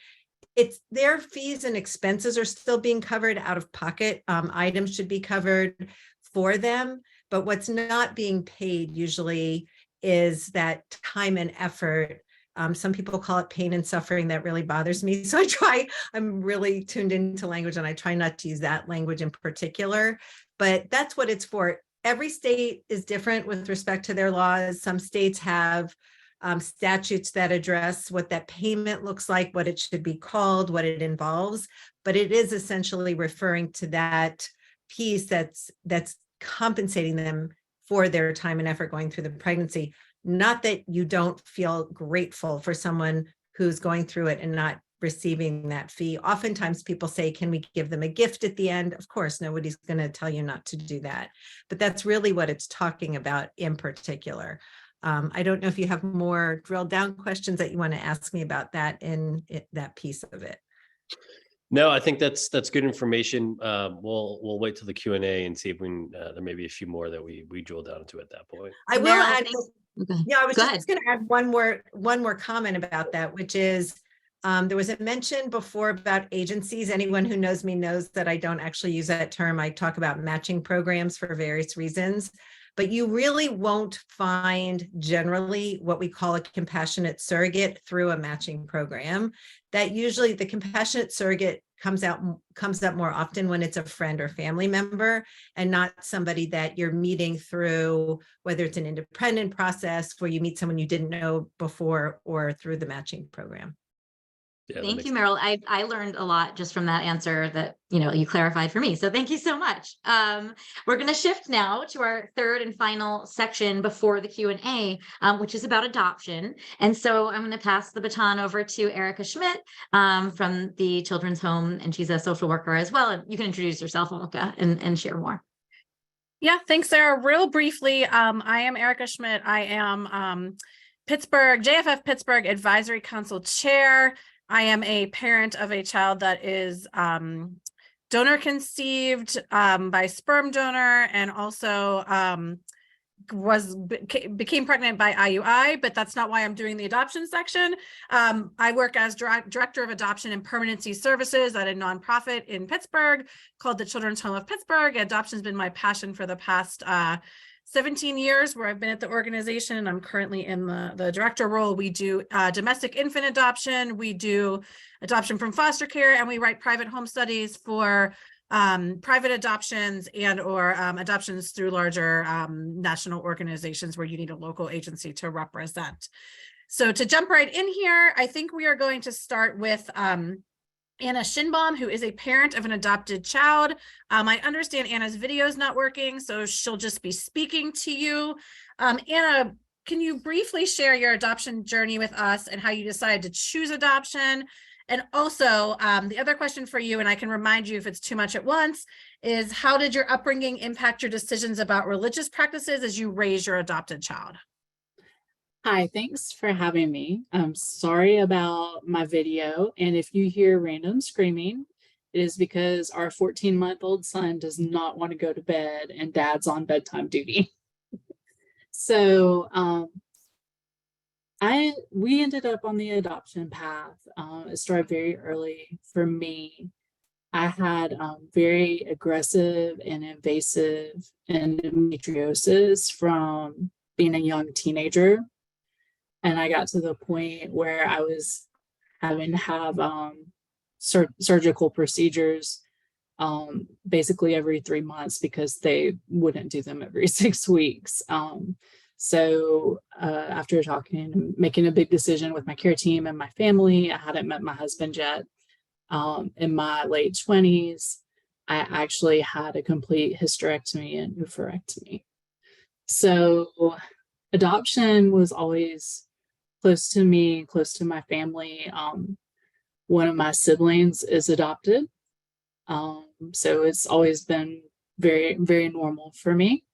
it's their fees and expenses are still being covered out of pocket. Items should be covered for them. But what's not being paid usually is that time and effort. Some people call it pain and suffering. That really bothers me. So I'm really tuned into language, and I try not to use that language in particular, but that's what it's for. Every state is different with respect to their laws. Some states have statutes that address what that payment looks like, what it should be called, what it involves, but it is essentially referring to that piece that's compensating them for their time and effort going through the pregnancy. Not that you don't feel grateful for someone who's going through it and not receiving that fee. Oftentimes people say, can we give them a gift at the end? Of course, nobody's going to tell you not to do that. But that's really what it's talking about in particular. I don't know if you have more drilled down questions that you want to ask me about that that piece of it. No, I think that's good information. We'll wait till the Q&A and see if we can, there may be a few more that we drill down into at that point. I will add. Okay. Yeah, I was just going to add one more comment about that, which is there was a mention before about agencies. Anyone who knows me knows that I don't actually use that term. I talk about matching programs for various reasons, but you really won't find generally what we call a compassionate surrogate through a matching program. That usually the compassionate surrogate comes up more often when it's a friend or family member and not somebody that you're meeting through, whether it's an independent process where you meet someone you didn't know before or through the matching program. Yeah, thank you, Meryl. I learned a lot just from that answer that, you clarified for me. So thank you so much. We're going to shift now to our third and final section before the Q&A, which is about adoption. And so I'm going to pass the baton over to Erica Schmidt from the Children's Home, and she's a social worker as well. And you can introduce yourself, Erica, and share more. Yeah, thanks, Sarah. Real briefly, I am Erica Schmidt. I am JFF Pittsburgh Advisory Council Chair. I am a parent of a child that is donor conceived by sperm donor, and also became pregnant by IUI, but that's not why I'm doing the adoption section. I work as Director of Adoption and Permanency Services at a nonprofit in Pittsburgh called the Children's Home of Pittsburgh. Adoption has been my passion for the past 17 years where I've been at the organization, and I'm currently in the director role. We do domestic infant adoption, we do adoption from foster care, and we write private home studies for private adoptions and or adoptions through larger national organizations where you need a local agency to represent. So to jump right in here, I think we are going to start with Anna Schinbaum, who is a parent of an adopted child. I understand Anna's video is not working, so she'll just be speaking to you. Anna can you briefly share your adoption journey with us and how you decided to choose adoption? And also, the other question for you, and I can remind you if it's too much at once, is how did your upbringing impact your decisions about religious practices as you raise your adopted child? Hi, thanks for having me. I'm sorry about my video, and if you hear random screaming, it is because our 14-month-old son does not want to go to bed and dad's on bedtime duty. So we ended up on the adoption path. It started very early for me. I had very aggressive and invasive endometriosis from being a young teenager. And I got to the point where I was having to have surgical procedures basically every 3 months because they wouldn't do them every 6 weeks. So after talking and making a big decision with my care team and my family, I hadn't met my husband yet. In my late 20s, I actually had a complete hysterectomy and oophorectomy. So adoption was always close to me, close to my family. One of my siblings is adopted. So it's always been very, very normal for me.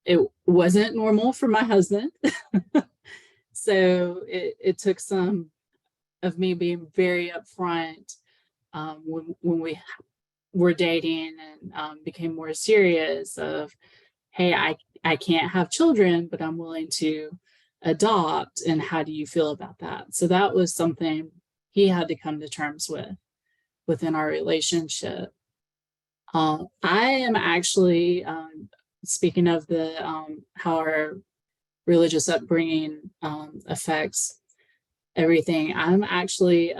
It wasn't normal for my husband. So it took some of me being very upfront when we were dating and became more serious of, hey, I can't have children, but I'm willing to adopt, and how do you feel about that? So that was something he had to come to terms with within our relationship. I am actually, speaking of the how our religious upbringing affects everything, I'm actually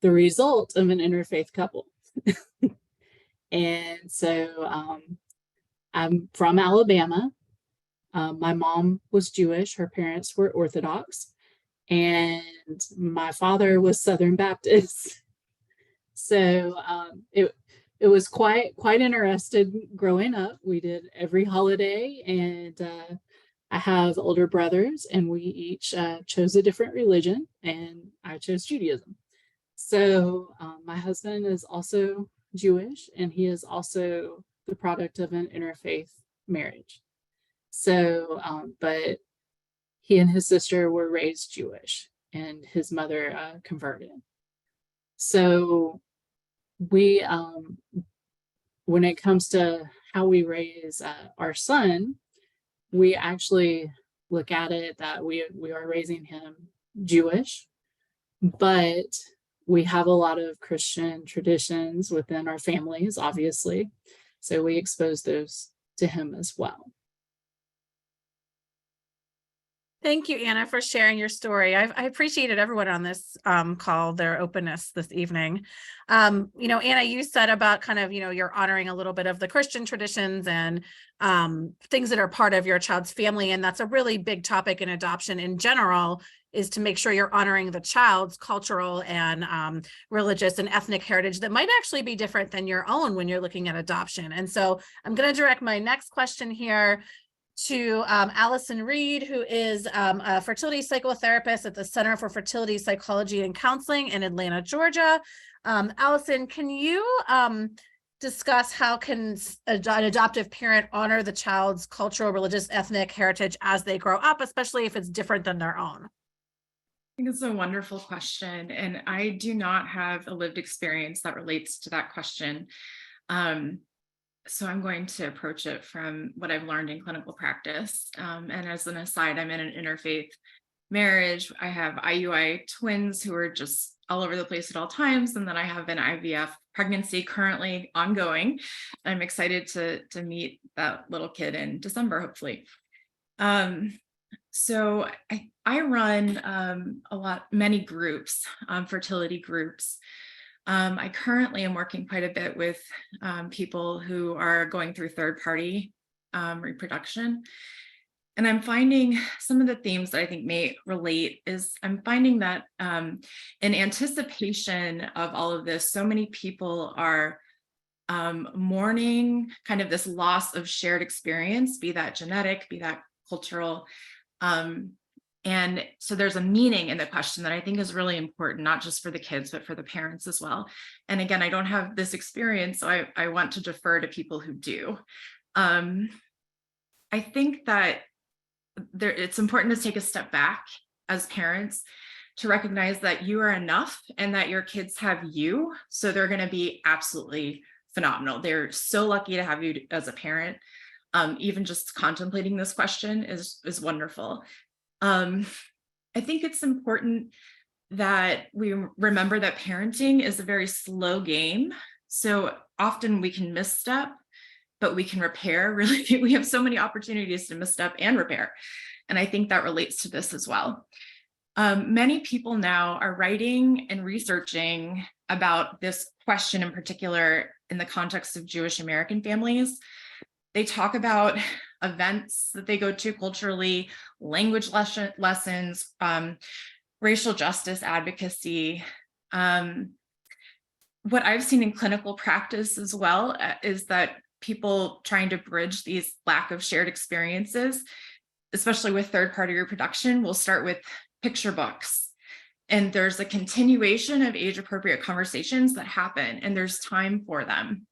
the result of an interfaith couple. And so I'm from Alabama. My mom was Jewish, her parents were Orthodox, and my father was Southern Baptist. So it was quite interesting growing up. We did every holiday, and I have older brothers, and we each chose a different religion, and I chose Judaism. So my husband is also Jewish, and he is also the product of an interfaith marriage. So, but he and his sister were raised Jewish, and his mother converted. So we, when it comes to how we raise our son, we actually look at it that we are raising him Jewish, but we have a lot of Christian traditions within our families, obviously. So we expose those to him as well. Thank you, Anna, for sharing your story. I appreciated everyone on this call, their openness this evening. Anna, you said about kind of, you're honoring a little bit of the Christian traditions and things that are part of your child's family. And that's a really big topic in adoption in general, is to make sure you're honoring the child's cultural and religious and ethnic heritage that might actually be different than your own when you're looking at adoption. And so I'm going to direct my next question here to Allison Reed, who is a fertility psychotherapist at the Center for Fertility Psychology and Counseling in Atlanta, Georgia. Allison, can you discuss how can an adoptive parent honor the child's cultural, religious, ethnic heritage as they grow up, especially if it's different than their own? I think it's a wonderful question, and I do not have a lived experience that relates to that question. So I'm going to approach it from what I've learned in clinical practice. And as an aside, I'm in an interfaith marriage. I have IUI twins who are just all over the place at all times. And then I have an IVF pregnancy currently ongoing. I'm excited to meet that little kid in December, hopefully. So I run many groups, fertility groups. I currently am working quite a bit with people who are going through third-party reproduction. And I'm finding some of the themes that I think may relate is I'm finding that in anticipation of all of this, so many people are mourning kind of this loss of shared experience, be that genetic, be that cultural. And so there's a meaning in the question that I think is really important, not just for the kids, but for the parents as well. And again, I don't have this experience, so I want to defer to people who do. I think that it's important to take a step back as parents to recognize that you are enough and that your kids have you. So they're going to be absolutely phenomenal. They're so lucky to have you as a parent. Even just contemplating this question is wonderful. I think it's important that we remember that parenting is a very slow game. So often we can misstep, but we can repair. Really, we have so many opportunities to misstep and repair. And I think that relates to this as well. Many people now are writing and researching about this question in particular in the context of Jewish American families. They talk about events that they go to culturally, language lessons, racial justice advocacy. What I've seen in clinical practice as well is that people trying to bridge these lack of shared experiences, especially with third-party reproduction, will start with picture books. And there's a continuation of age-appropriate conversations that happen, and there's time for them.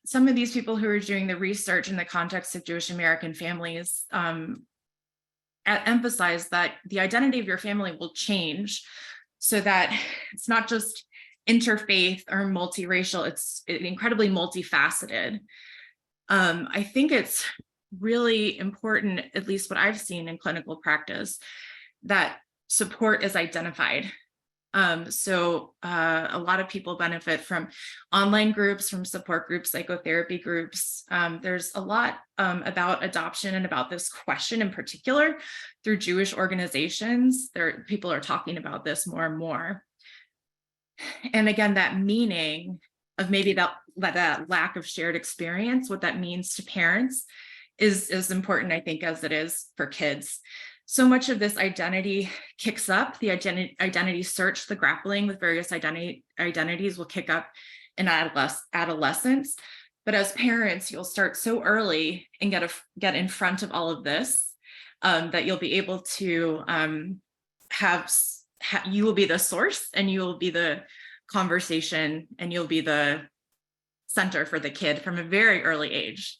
Some of these people who are doing the research in the context of Jewish American families emphasize that the identity of your family will change so that it's not just interfaith or multiracial, it's incredibly multifaceted. I think it's really important, at least what I've seen in clinical practice, that support is identified. So a lot of people benefit from online groups, from support groups, psychotherapy groups. There's a lot about adoption and about this question in particular through Jewish organizations. People are talking about this more and more. And again, that meaning of maybe that lack of shared experience, what that means to parents is as important, I think, as it is for kids. So much of this identity kicks up, the identity search, the grappling with various identities will kick up in adolescence. But as parents, you'll start so early and get in front of all of this that you'll be able to you will be the source, and you will be the conversation, and you'll be the center for the kid from a very early age.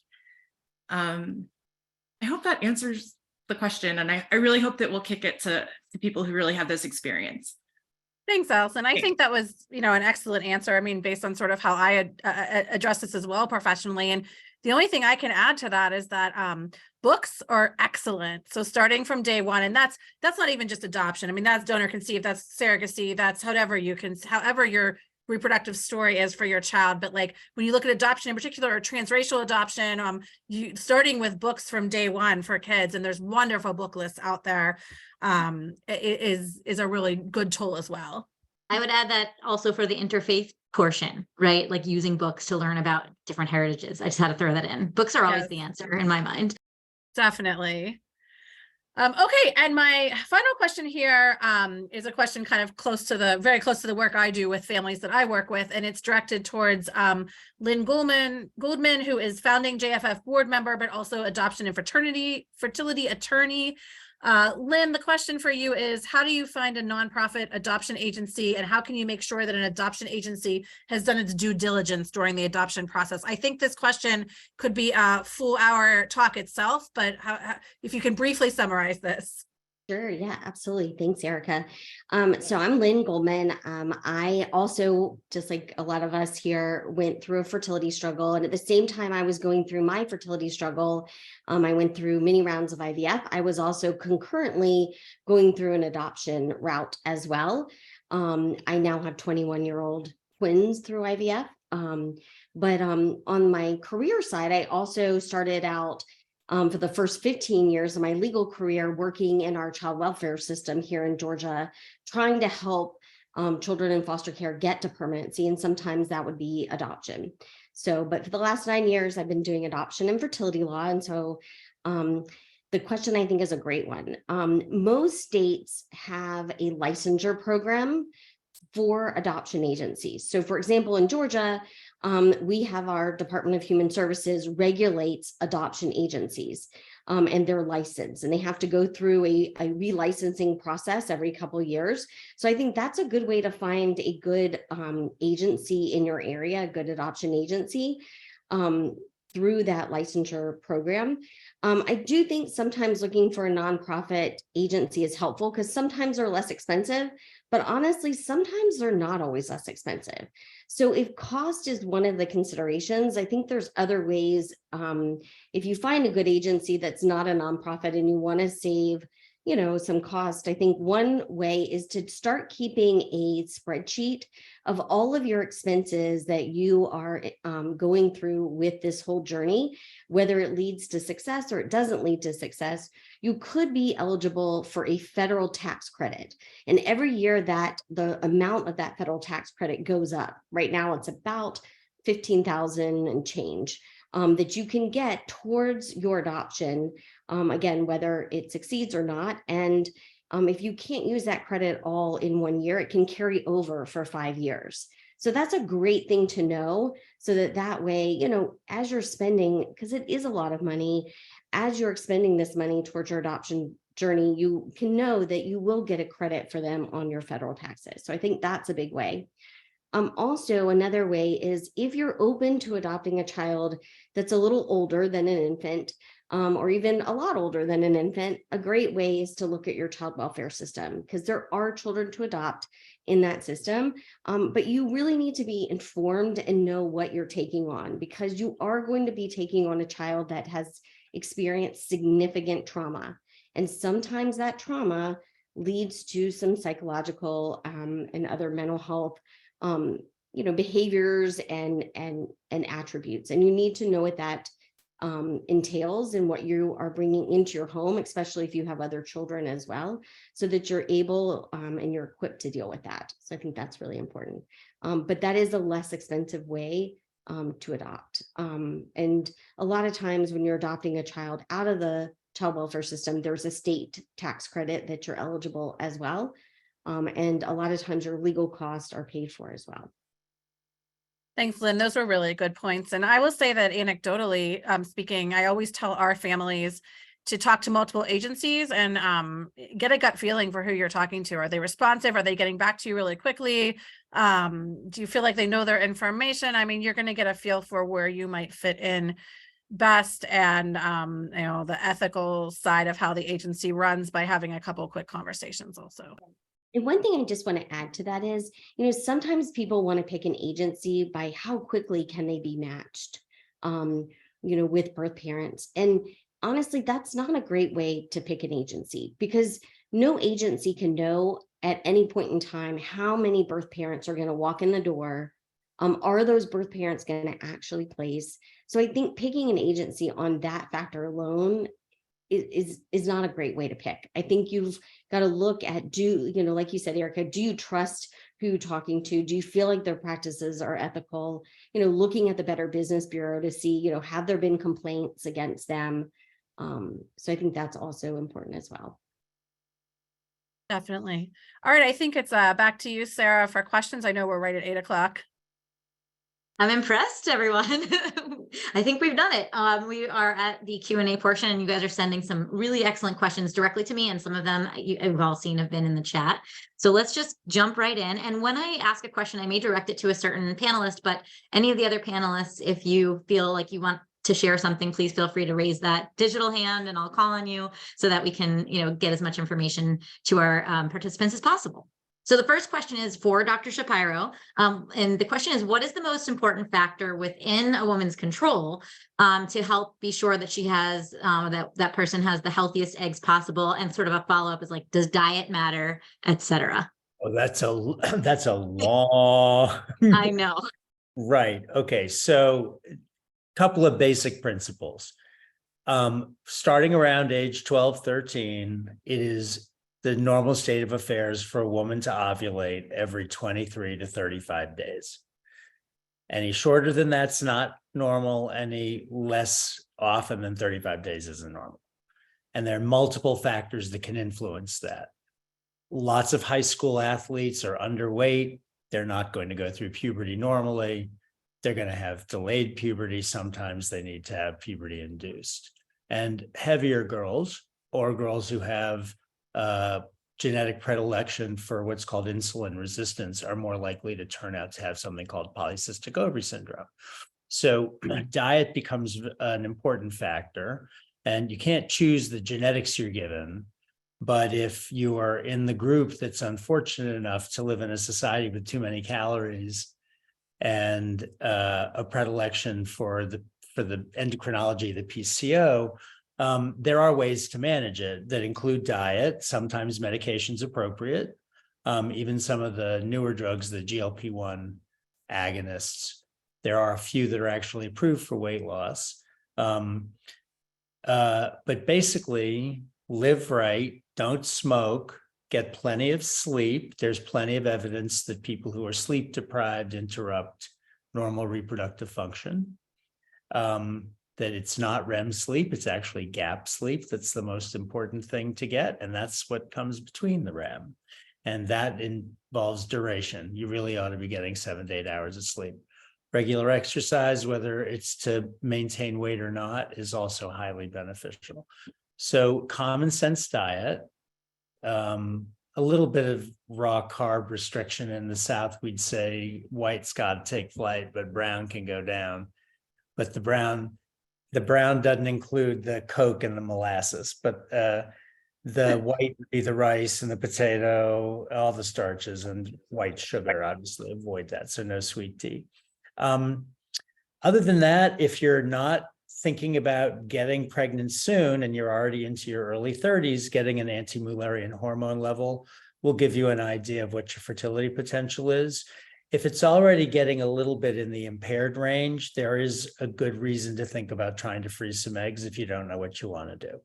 I hope that answers the question, and I really hope that we'll kick it to people who really have this experience. Thanks, Allison. I think that was, an excellent answer. I mean, based on sort of how I address this as well professionally. And the only thing I can add to that is that books are excellent. So starting from day one, and that's not even just adoption. I mean, that's donor conceived, that's surrogacy, that's however your reproductive story is for your child. But like when you look at adoption in particular, or transracial adoption, you starting with books from day one for kids, and there's wonderful book lists out there, is a really good tool as well. I would add that also for the interfaith portion, right? Like using books to learn about different heritages. I just had to throw that in. Books are always the answer in my mind. Definitely. Okay, and my final question here is a question kind of very close to the work I do with families that I work with, and it's directed towards Lynn Goldman, who is founding JFF board member, but also adoption and fertility attorney. Lynn, the question for you is, how do you find a nonprofit adoption agency, and how can you make sure that an adoption agency has done its due diligence during the adoption process? I think this question could be a full hour talk itself, but if you can briefly summarize this. Sure. Yeah, absolutely. Thanks, Erica. So I'm Lynn Goldman. I also, just like a lot of us here, went through a fertility struggle. And at the same time I was going through my fertility struggle, I went through many rounds of IVF. I was also concurrently going through an adoption route as well. I now have 21-year-old twins through IVF. But on my career side, I also started out for the first 15 years of my legal career working in our child welfare system here in Georgia, trying to help children in foster care get to permanency, and sometimes that would be adoption. But for the last 9 years, I've been doing adoption and fertility law, and so the question I think is a great one. Most states have a licensure program for adoption agencies. So for example, in Georgia, we have our Department of Human Services regulates adoption agencies. and they're licensed, and they have to go through a relicensing process every couple of years. So I think that's a good way to find a good agency in your area, a good adoption agency, through that licensure program. I do think sometimes looking for a nonprofit agency is helpful because sometimes they're less expensive, but honestly, sometimes they're not always less expensive. So if cost is one of the considerations, I think there's other ways. If you find a good agency that's not a nonprofit and you want to save, you know, some cost, I think one way is to start keeping a spreadsheet of all of your expenses that you are going through with this whole journey, whether it leads to success or it doesn't lead to success. You could be eligible for a federal tax credit. And every year that the amount of that federal tax credit goes up. Right now it's about $15,000 and change that you can get towards your adoption, again, whether it succeeds or not. And if you can't use that credit all in 1 year, it can carry over for 5 years. So that's a great thing to know, so that way, you know, as you're spending, because it is a lot of money, as you're expending this money towards your adoption journey, you can know that you will get a credit for them on your federal taxes. So I think that's a big way. Also, another way is if you're open to adopting a child that's a little older than an infant, or even a lot older than an infant, a great way is to look at your child welfare system, because there are children to adopt in that system. But you really need to be informed and know what you're taking on, because you are going to be taking on a child that has experienced significant trauma. And sometimes that trauma leads to some psychological and other mental health you know, behaviors and attributes. And you need to know what that entails and what you are bringing into your home, especially if you have other children as well, so that you're able and you're equipped to deal with that. So I think that's really important. But that is a less expensive way to adopt. And a lot of times when you're adopting a child out of the child welfare system, there's a state tax credit that you're eligible as well. And a lot of times your legal costs are paid for as well. Thanks, Lynn. Those were really good points. And I will say that anecdotally speaking, I always tell our families to talk to multiple agencies and get a gut feeling for who you're talking to. Are they responsive? Are they getting back to you really quickly? Do you feel like they know their information? I mean, you're going to get a feel for where you might fit in best, and you know, the ethical side of how the agency runs by having a couple quick conversations also. And one thing I just want to add to that is, you know, sometimes people want to pick an agency by how quickly can they be matched, you know, with birth parents. And honestly, that's not a great way to pick an agency, because no agency can know at any point in time how many birth parents are going to walk in the door. Are those birth parents going to actually place? So I think picking an agency on that factor alone is not a great way to pick. I think you've got to look at, you know, like you said, Erica, do you trust who you're talking to? Do you feel like their practices are ethical? You know, looking at the Better Business Bureau to see, you know, have there been complaints against them? So I think that's also important as well. Definitely. All right. I think it's back to you, Sarah, for questions. I know we're right at 8 o'clock. I'm impressed, everyone. I think we've done it. We are at the Q&A portion, and you guys are sending some really excellent questions directly to me, and some of them you've all seen have been in the chat. So let's just jump right in. And when I ask a question, I may direct it to a certain panelist, but any of the other panelists, if you feel like you want to share something, please feel free to raise that digital hand and I'll call on you so that we can, you know, get as much information to our participants as possible. So the first question is for Dr. Shapiro. And the question is, what is the most important factor within a woman's control to help be sure that she has, that person has the healthiest eggs possible? And sort of a follow-up is like, does diet matter, et cetera? Well, that's a long. I know. Right. Okay. So a couple of basic principles. Starting around age 12, 13, it is the normal state of affairs for a woman to ovulate every 23 to 35 days. Any shorter than that's not normal. Any less often than 35 days isn't normal. And there are multiple factors that can influence that. Lots of high school athletes are underweight. They're not going to go through puberty normally. They're going to have delayed puberty. Sometimes they need to have puberty induced. And heavier girls or girls who have genetic predilection for what's called insulin resistance are more likely to turn out to have something called polycystic ovary syndrome. So diet becomes an important factor, and you can't choose the genetics you're given. But if you are in the group that's unfortunate enough to live in a society with too many calories and a predilection for the endocrinology, the PCO, there are ways to manage it that include diet. Sometimes medication's appropriate. Even some of the newer drugs, the GLP-1 agonists, there are a few that are actually approved for weight loss. But basically, live right, don't smoke, get plenty of sleep. There's plenty of evidence that people who are sleep deprived interrupt normal reproductive function. That it's not REM sleep, it's actually gap sleep. That's the most important thing to get. And that's what comes between the REM. And that involves duration. You really ought to be getting 7 to 8 hours of sleep. Regular exercise, whether it's to maintain weight or not, is also highly beneficial. So common sense diet, a little bit of raw carb restriction. In the South, we'd say white's got to take flight, but brown can go down. But the brown doesn't include the Coke and the molasses, but the white would be the rice and the potato, all the starches, and white sugar, obviously avoid that. So no sweet tea. Other than that, if you're not thinking about getting pregnant soon and you're already into your early 30s, getting an anti-Mullerian hormone level will give you an idea of what your fertility potential is. If it's already getting a little bit in the impaired range, there is a good reason to think about trying to freeze some eggs if you don't know what you want to do.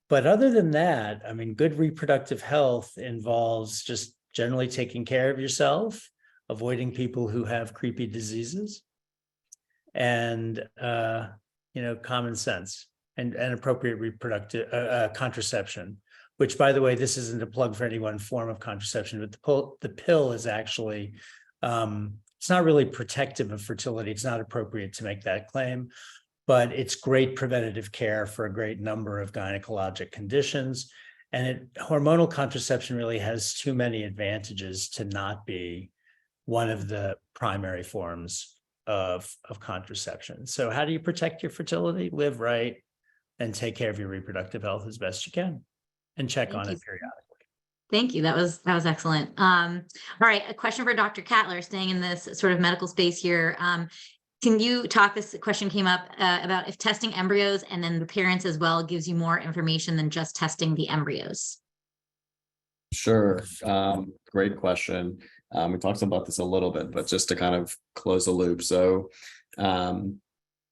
But other than that, I mean, good reproductive health involves just generally taking care of yourself, avoiding people who have creepy diseases, and common sense and appropriate reproductive contraception. Which, by the way, this isn't a plug for any one form of contraception, but the pill is actually, it's not really protective of fertility. It's not appropriate to make that claim, but it's great preventative care for a great number of gynecologic conditions. And hormonal contraception really has too many advantages to not be one of the primary forms of contraception. So how do you protect your fertility? Live right and take care of your reproductive health as best you can. And check on it periodically. Thank you. That was excellent. All right. A question for Dr. Cattler, staying in this sort of medical space here. Can you talk, this question came up about if testing embryos and then the parents as well gives you more information than just testing the embryos? Sure. Great question. We talked about this a little bit, but just to kind of close the loop. So when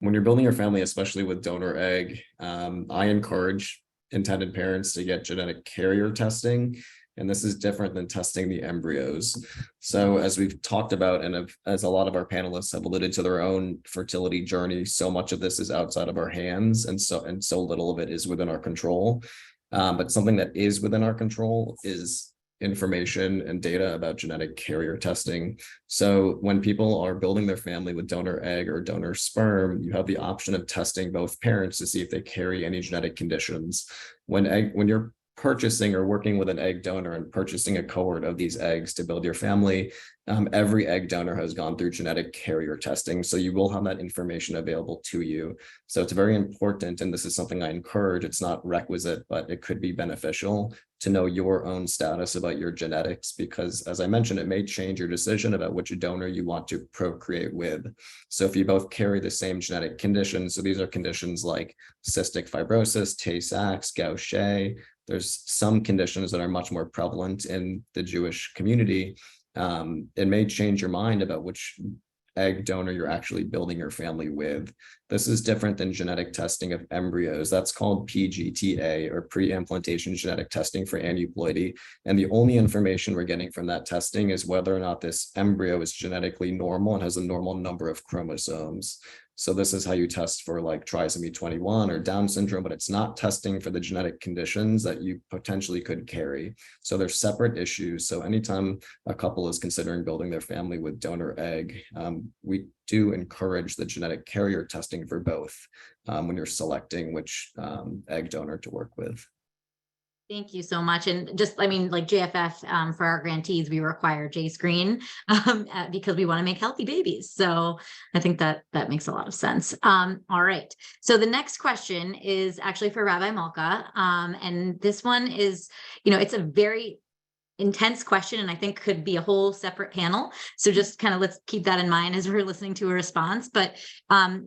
you're building your family, especially with donor egg, I encourage intended parents to get genetic carrier testing. And this is different than testing the embryos. So as we've talked about, and as a lot of our panelists have alluded to their own fertility journey, so much of this is outside of our hands, and so little of it is within our control. But something that is within our control is information and data about genetic carrier testing. So when people are building their family with donor egg or donor sperm, you have the option of testing both parents to see if they carry any genetic conditions. When you're purchasing or working with an egg donor and purchasing a cohort of these eggs to build your family, every egg donor has gone through genetic carrier testing. So you will have that information available to you. So it's very important, and this is something I encourage. It's not requisite, but it could be beneficial to know your own status about your genetics, because as I mentioned, it may change your decision about which donor you want to procreate with. So if you both carry the same genetic conditions, so these are conditions like cystic fibrosis, Tay-Sachs, Gaucher, there's some conditions that are much more prevalent in the Jewish community. It may change your mind about which egg donor you're actually building your family with. This is different than genetic testing of embryos. That's called PGTA, or pre-implantation genetic testing for aneuploidy. And the only information we're getting from that testing is whether or not this embryo is genetically normal and has a normal number of chromosomes. So this is how you test for like trisomy 21 or Down syndrome, but it's not testing for the genetic conditions that you potentially could carry. So they're separate issues. So anytime a couple is considering building their family with donor egg, we do encourage the genetic carrier testing for both when you're selecting which egg donor to work with. Thank you so much. And just, I mean, like JFF, for our grantees, we require J-screen because we want to make healthy babies. So I think that makes a lot of sense. All right. So the next question is actually for Rabbi Malka. And this one is, it's a very intense question, and I think could be a whole separate panel. So just kind of let's keep that in mind as we're listening to a response. But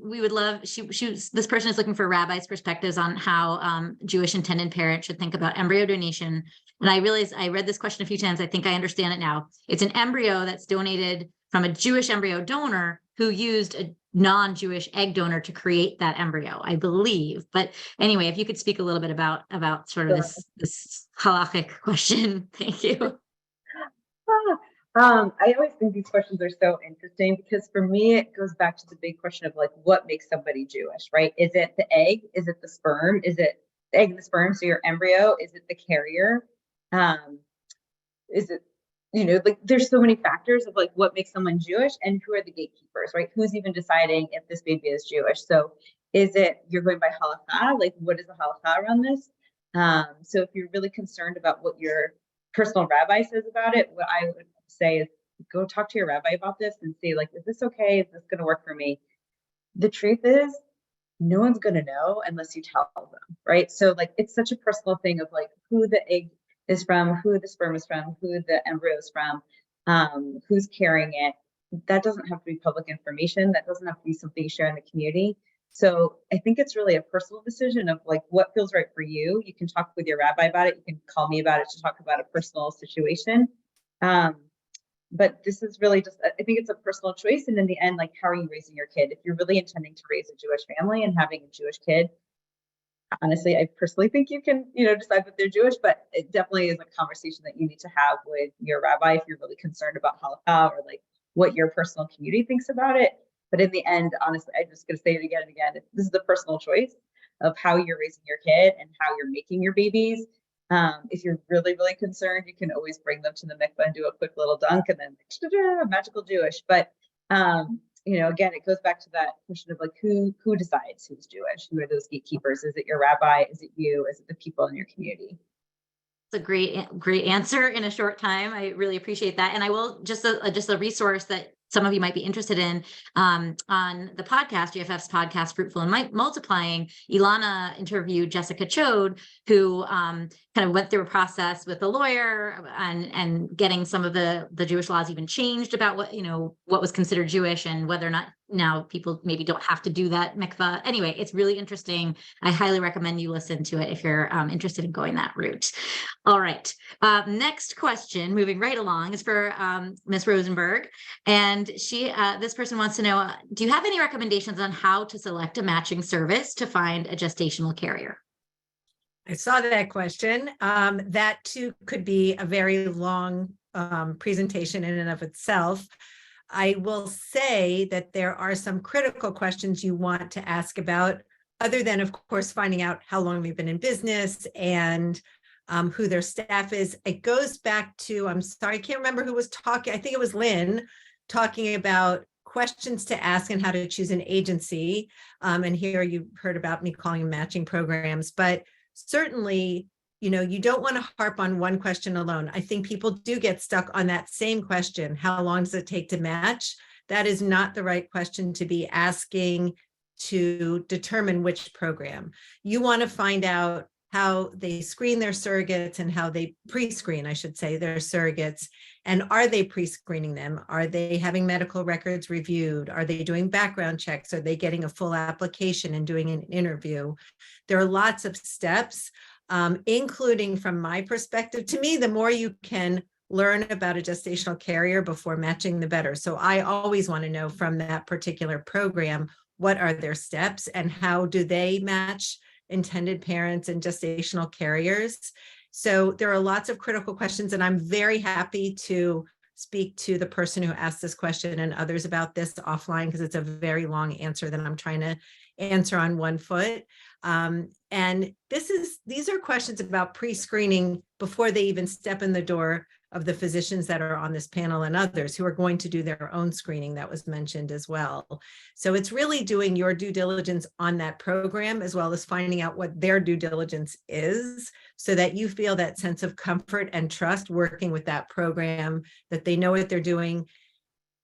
we would love, this person is looking for rabbis' perspectives on how Jewish intended parents should think about embryo donation. And I realized I read this question a few times. I think I understand it now. It's an embryo that's donated from a Jewish embryo donor who used a non-Jewish egg donor to create that embryo, I believe. But anyway, if you could speak a little bit about sort of this halachic question. Thank you. I always think these questions are so interesting because for me, it goes back to the big question of like, what makes somebody Jewish, right? Is it the egg? Is it the sperm? Is it the egg and the sperm? So your embryo, is it the carrier? Is it, like there's so many factors of like what makes someone Jewish and who are the gatekeepers, right? Who's even deciding if this baby is Jewish? So is it, you're going by halakha? Like what is the halakha around this? So if you're really concerned about what your personal rabbi says about it, what I would say is go talk to your rabbi about this and see like, is this okay? Is this going to work for me? The truth is no one's going to know unless you tell them, right? So like, it's such a personal thing of like who the egg is from, who the sperm is from, who the embryo is from, who's carrying it. That doesn't have to be public information. That doesn't have to be something you share in the community. So I think it's really a personal decision of like what feels right for you. You can talk with your rabbi about it. You can call me about it to talk about a personal situation. But this is really just, I think it's a personal choice. And in the end, like, how are you raising your kid? If you're really intending to raise a Jewish family and having a Jewish kid, honestly, I personally think you can, decide that they're Jewish, but it definitely is a conversation that you need to have with your rabbi if you're really concerned about halakha or like what your personal community thinks about it. But in the end, honestly, I'm just going to say it again and again. This is the personal choice of how you're raising your kid and how you're making your babies. If you're really, really concerned, you can always bring them to the mikveh and do a quick little dunk and then magical Jewish. But again, it goes back to that question of like who decides who's Jewish? Who are those gatekeepers? Is it your rabbi? Is it you? Is it the people in your community? It's a great answer in a short time. I really appreciate that. And I will just a resource that some of you might be interested in on the podcast, GFF's podcast, Fruitful and Multiplying. Ilana interviewed Jessica Chode, who kind of went through a process with a lawyer and getting some of the Jewish laws even changed about what was considered Jewish and whether or not now people maybe don't have to do that mikvah. Anyway, it's really interesting. I highly recommend you listen to it if you're interested in going that route. All right. Next question, moving right along, is for Ms. Rosenberg. And this person wants to know, do you have any recommendations on how to select a matching service to find a gestational carrier? I saw that question. That too could be a very long presentation in and of itself. I will say that there are some critical questions you want to ask about, other than, of course, finding out how long they've been in business and who their staff is. It goes back to, I'm sorry, I can't remember who was talking. I think it was Lynn talking about questions to ask and how to choose an agency. And here you heard about me calling them matching programs, but certainly, you don't want to harp on one question alone. I think people do get stuck on that same question. How long does it take to match? That is not the right question to be asking to determine which program. You want to find out how they screen their surrogates and how they pre-screen, I should say, their surrogates. And are they pre-screening them? Are they having medical records reviewed? Are they doing background checks? Are they getting a full application and doing an interview? There are lots of steps, including from my perspective. To me, the more you can learn about a gestational carrier before matching, the better. So I always want to know from that particular program, what are their steps and how do they match intended parents and gestational carriers? So there are lots of critical questions, and I'm very happy to speak to the person who asked this question and others about this offline, because it's a very long answer that I'm trying to answer on one foot. And these are questions about pre-screening before they even step in the door of the physicians that are on this panel and others who are going to do their own screening that was mentioned as well. So it's really doing your due diligence on that program, as well as finding out what their due diligence is, so that you feel that sense of comfort and trust working with that program, that they know what they're doing.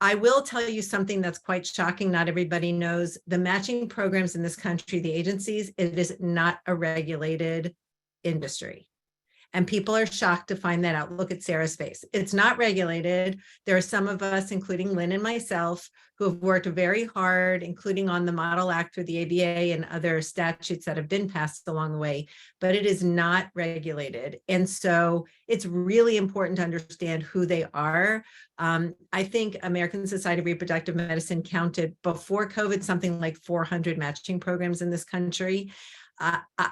I will tell you something that's quite shocking. Not everybody knows the matching programs in this country, the agencies, it is not a regulated industry. And people are shocked to find that out. Look at Sarah's face. It's not regulated. There are some of us, including Lynn and myself, who have worked very hard, including on the Model Act or the ABA and other statutes that have been passed along the way, but it is not regulated. And so it's really important to understand who they are. I think American Society of Reproductive Medicine counted before COVID something like 400 matching programs in this country.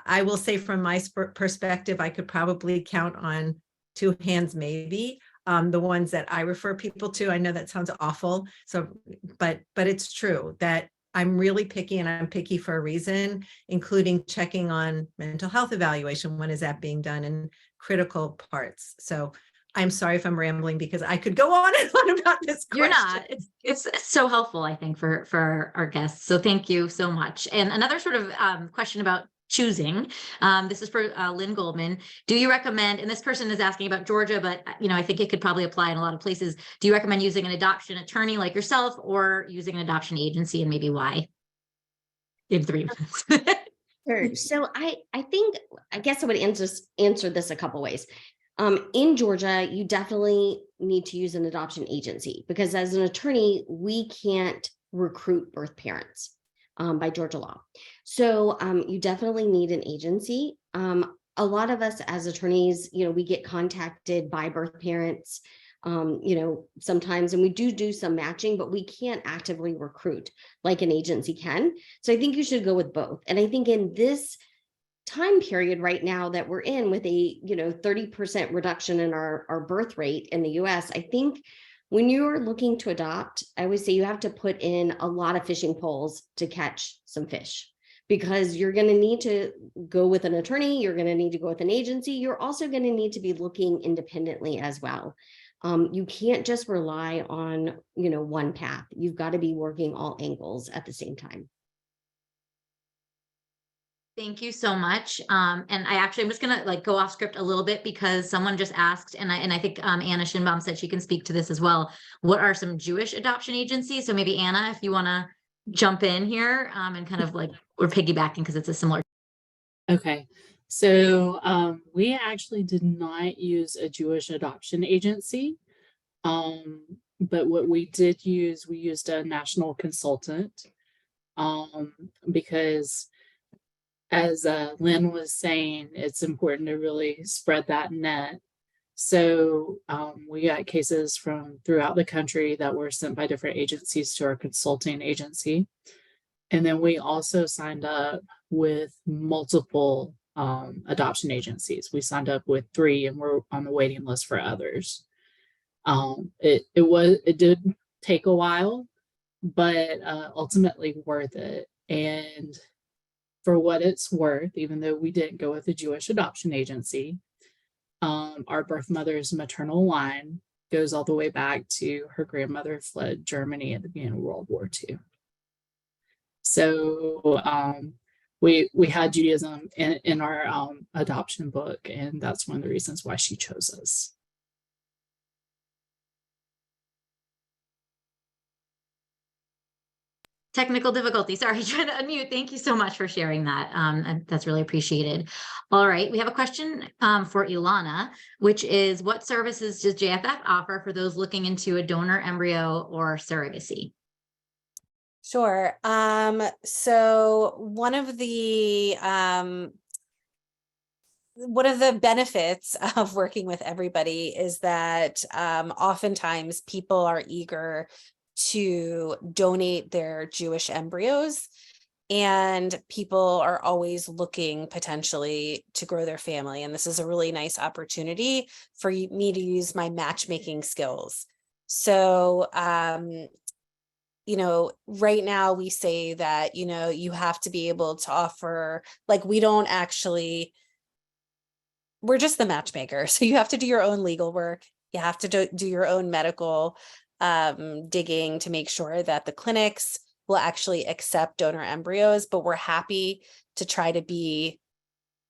I will say from my perspective, I could probably count on two hands, maybe, the ones that I refer people to. I know that sounds awful. So, but it's true that I'm really picky, and I'm picky for a reason, including checking on mental health evaluation. When is that being done, and critical parts. So I'm sorry if I'm rambling, because I could go on and on about this question. You're not. It's so helpful, I think, for our guests. So thank you so much. And another sort of question about choosing. This is for Lynn Goldman. Do you recommend, and this person is asking about Georgia, but I think it could probably apply in a lot of places. Do you recommend using an adoption attorney like yourself, or using an adoption agency, and maybe why? In 3 minutes. Sure. So I guess I would answer this a couple ways. In Georgia, you definitely need to use an adoption agency, because as an attorney, we can't recruit birth parents by Georgia law. So you definitely need an agency. A lot of us as attorneys, we get contacted by birth parents, sometimes, and we do some matching, but we can't actively recruit like an agency can. So I think you should go with both. And I think in this time period right now that we're in, with a 30% reduction in our birth rate in the US, I think when you're looking to adopt, I always say you have to put in a lot of fishing poles to catch some fish, because you're going to need to go with an attorney. You're going to need to go with an agency. You're also going to need to be looking independently as well. You can't just rely on, one path. You've got to be working all angles at the same time. Thank you so much. And I'm just gonna go off script a little bit, because someone just asked, and I think Anna Schinbaum said she can speak to this as well. What are some Jewish adoption agencies? So maybe Anna, if you want to jump in here and kind of we're piggybacking because it's a similar. Okay, so we actually did not use a Jewish adoption agency, but what we did use, we used a national consultant, because as Lynn was saying, it's important to really spread that net. So we got cases from throughout the country that were sent by different agencies to our consulting agency. And then we also signed up with multiple adoption agencies. We signed up with 3, and we're on the waiting list for others. It did take a while, but ultimately worth it. And for what it's worth, even though we didn't go with a Jewish adoption agency, our birth mother's maternal line goes all the way back to her grandmother fled Germany at the beginning of World War II. So we had Judaism in our adoption book, and that's one of the reasons why she chose us. Technical difficulty. Sorry, trying to unmute. Thank you so much for sharing that. And that's really appreciated. All right, we have a question for Ilana, which is, what services does JFF offer for those looking into a donor embryo or surrogacy? Sure. So one of the benefits of working with everybody is that oftentimes people are eager to donate their Jewish embryos, and people are always looking potentially to grow their family. And this is a really nice opportunity for me to use my matchmaking skills. So, you know, right now we say that, you know, you have to be able to offer, like, we don't actually, we're just the matchmaker. So you have to do your own legal work. You have to do your own medical digging to make sure that the clinics will actually accept donor embryos, but we're happy to try to be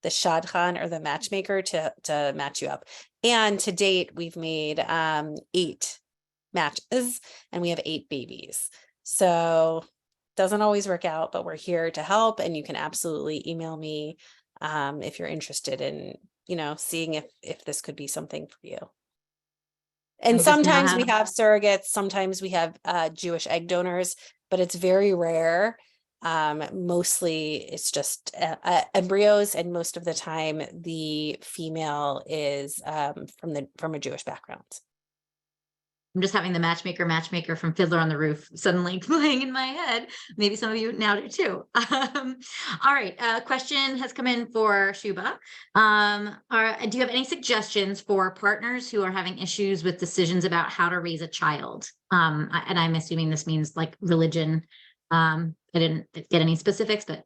the shadchan or the matchmaker to match you up. And to date, we've made 8 matches and we have 8 babies. So doesn't always work out, but we're here to help. And you can absolutely email me if you're interested in, you know, seeing if this could be something for you. And sometimes we have surrogates, sometimes we have Jewish egg donors, but it's very rare. Mostly it's just embryos, and most of the time the female is from a Jewish background. I'm just having the matchmaker from Fiddler on the Roof suddenly playing in my head. Maybe some of you now do too. All right, a question has come in for Shuba. Do you have any suggestions for partners who are having issues with decisions about how to raise a child? And I'm assuming this means like religion. I didn't get any specifics, but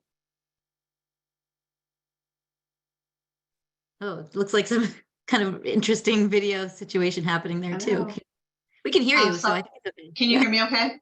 oh, it looks like some kind of interesting video situation happening there too. We can hear you, so I think it's okay. Can you hear me okay?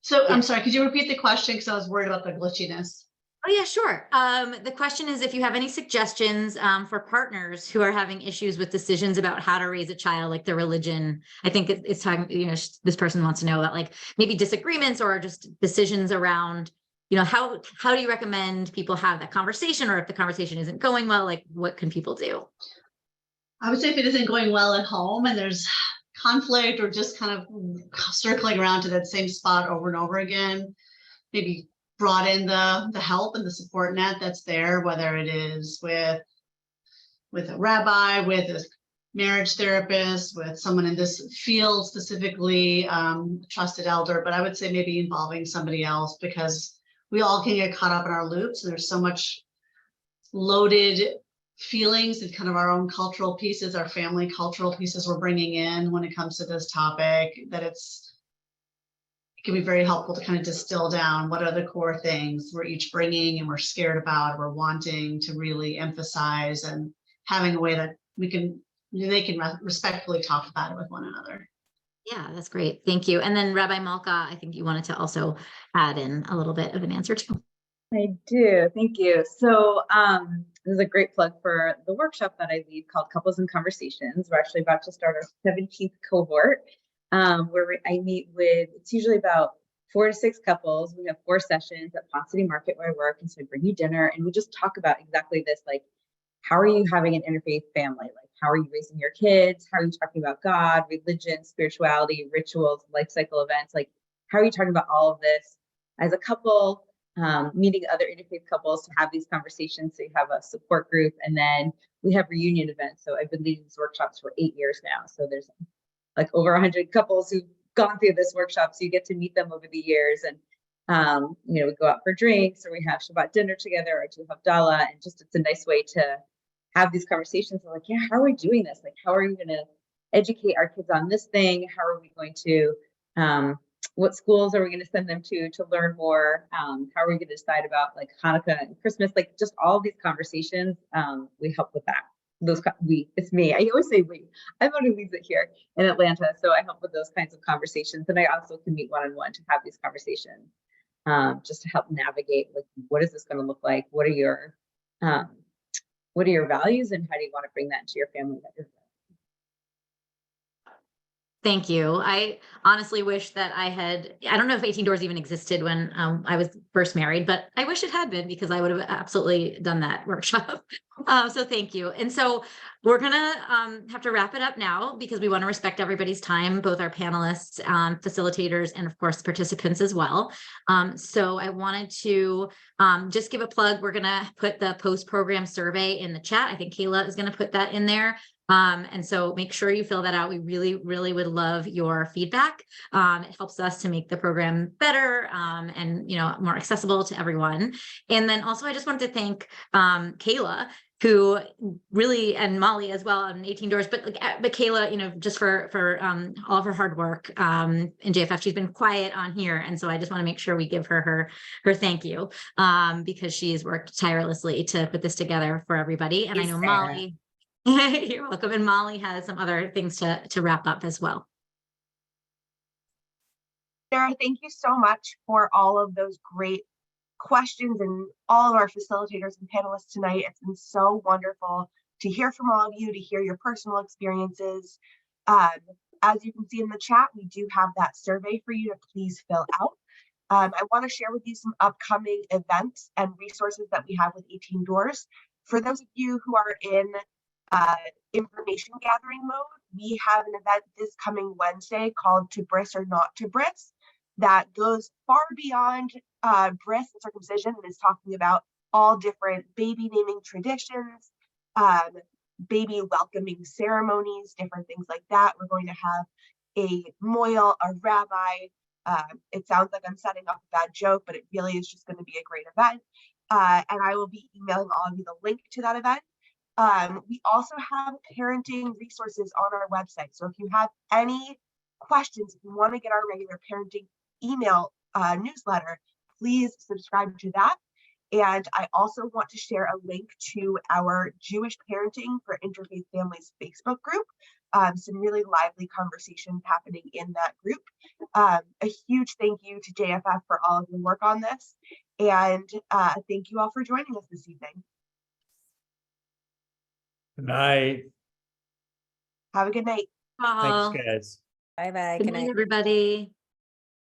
So I'm sorry, could you repeat the question? Because I was worried about the glitchiness. Oh yeah, sure. The question is if you have any suggestions for partners who are having issues with decisions about how to raise a child, like their religion. I think it's talking, you know, this person wants to know about like maybe disagreements or just decisions around, you know, how do you recommend people have that conversation, or if the conversation isn't going well, like what can people do? I would say if it isn't going well at home and there's conflict or just kind of circling around to that same spot over and over again, maybe broaden the help and the support net that's there, whether it is with a rabbi, with a marriage therapist, with someone in this field specifically, trusted elder. But I would say maybe involving somebody else, because we all can get caught up in our loops. And there's so much loaded feelings and kind of our own cultural pieces, our family cultural pieces we're bringing in when it comes to this topic, that it can be very helpful to kind of distill down what are the core things we're each bringing and we're scared about, we're wanting to really emphasize, and having a way that they can respectfully talk about it with one another. Yeah, that's great. Thank you. And then Rabbi Malka, I think you wanted to also add in a little bit of an answer too. I do. Thank you. So this is a great plug for the workshop that I lead called Couples and Conversations. We're actually about to start our 17th cohort, where I meet with, it's usually about 4 to 6 couples. We have 4 sessions at Ponce City Market where I work. And so I bring you dinner and we just talk about exactly this, like, how are you having an interfaith family? Like, how are you raising your kids? How are you talking about God, religion, spirituality, rituals, life cycle events? Like, how are you talking about all of this as a couple? Meeting other interfaith couples to have these conversations. So you have a support group, and then we have reunion events. So I've been leading these workshops for 8 years now. So there's like over 100 couples who've gone through this workshop. So you get to meet them over the years, and you know, we go out for drinks, or we have Shabbat dinner together, or do Havdalah, and just it's a nice way to have these conversations. We're like, yeah, how are we doing this? Like, how are we going to educate our kids on this thing? How are we going to what schools are we going to send them to learn more? How are we going to decide about like Hanukkah and Christmas? Like just all of these conversations, we help with that. It's me. I always say we. I'm the one who leads it here in Atlanta, so I help with those kinds of conversations. And I also can meet one-on-one to have these conversations, just to help navigate like what is this going to look like? What are your values, and how do you want to bring that into your family? Thank you. I honestly wish that I don't know if 18 Doors even existed when I was first married, but I wish it had been, because I would have absolutely done that workshop. So thank you. And so we're gonna have to wrap it up now, because we want to respect everybody's time, both our panelists, facilitators, and of course participants as well. So I wanted to just give a plug. We're gonna put the post-program survey in the chat. I think Kayla is gonna put that in there. And so make sure you fill that out. We really, really would love your feedback. It helps us to make the program better and, you know, more accessible to everyone. And then also, I just wanted to thank Kayla, who really, and Molly as well on 18 Doors, but like, but Kayla, you know, just for all of her hard work in JFF, she's been quiet on here. And so I just want to make sure we give her thank you because she's worked tirelessly to put this together for everybody. And I know Molly, you're welcome. And Molly has some other things to wrap up as well. Sarah, thank you so much for all of those great questions and all of our facilitators and panelists tonight. It's been so wonderful to hear from all of you, to hear your personal experiences. As you can see in the chat, we do have that survey for you to please fill out. I want to share with you some upcoming events and resources that we have with 18 Doors. For those of you who are in information gathering mode, we have an event this coming Wednesday called To Bris or Not to Bris that goes far beyond bris and circumcision and is talking about all different baby naming traditions, baby welcoming ceremonies, different things like that. We're going to have a moil, a rabbi. It sounds like I'm setting up a bad joke, but it really is just going to be a great event. And I will be emailing all of you the link to that event. We also have parenting resources on our website. So if you have any questions, if you want to get our regular parenting email newsletter, please subscribe to that. And I also want to share a link to our Jewish Parenting for Interfaith Families Facebook group. Some really lively conversations happening in that group. A huge thank you to JFF for all of your work on this. And thank you all for joining us this evening. Good night. Have a good night. Thanks, guys. Bye-bye. Good night, everybody.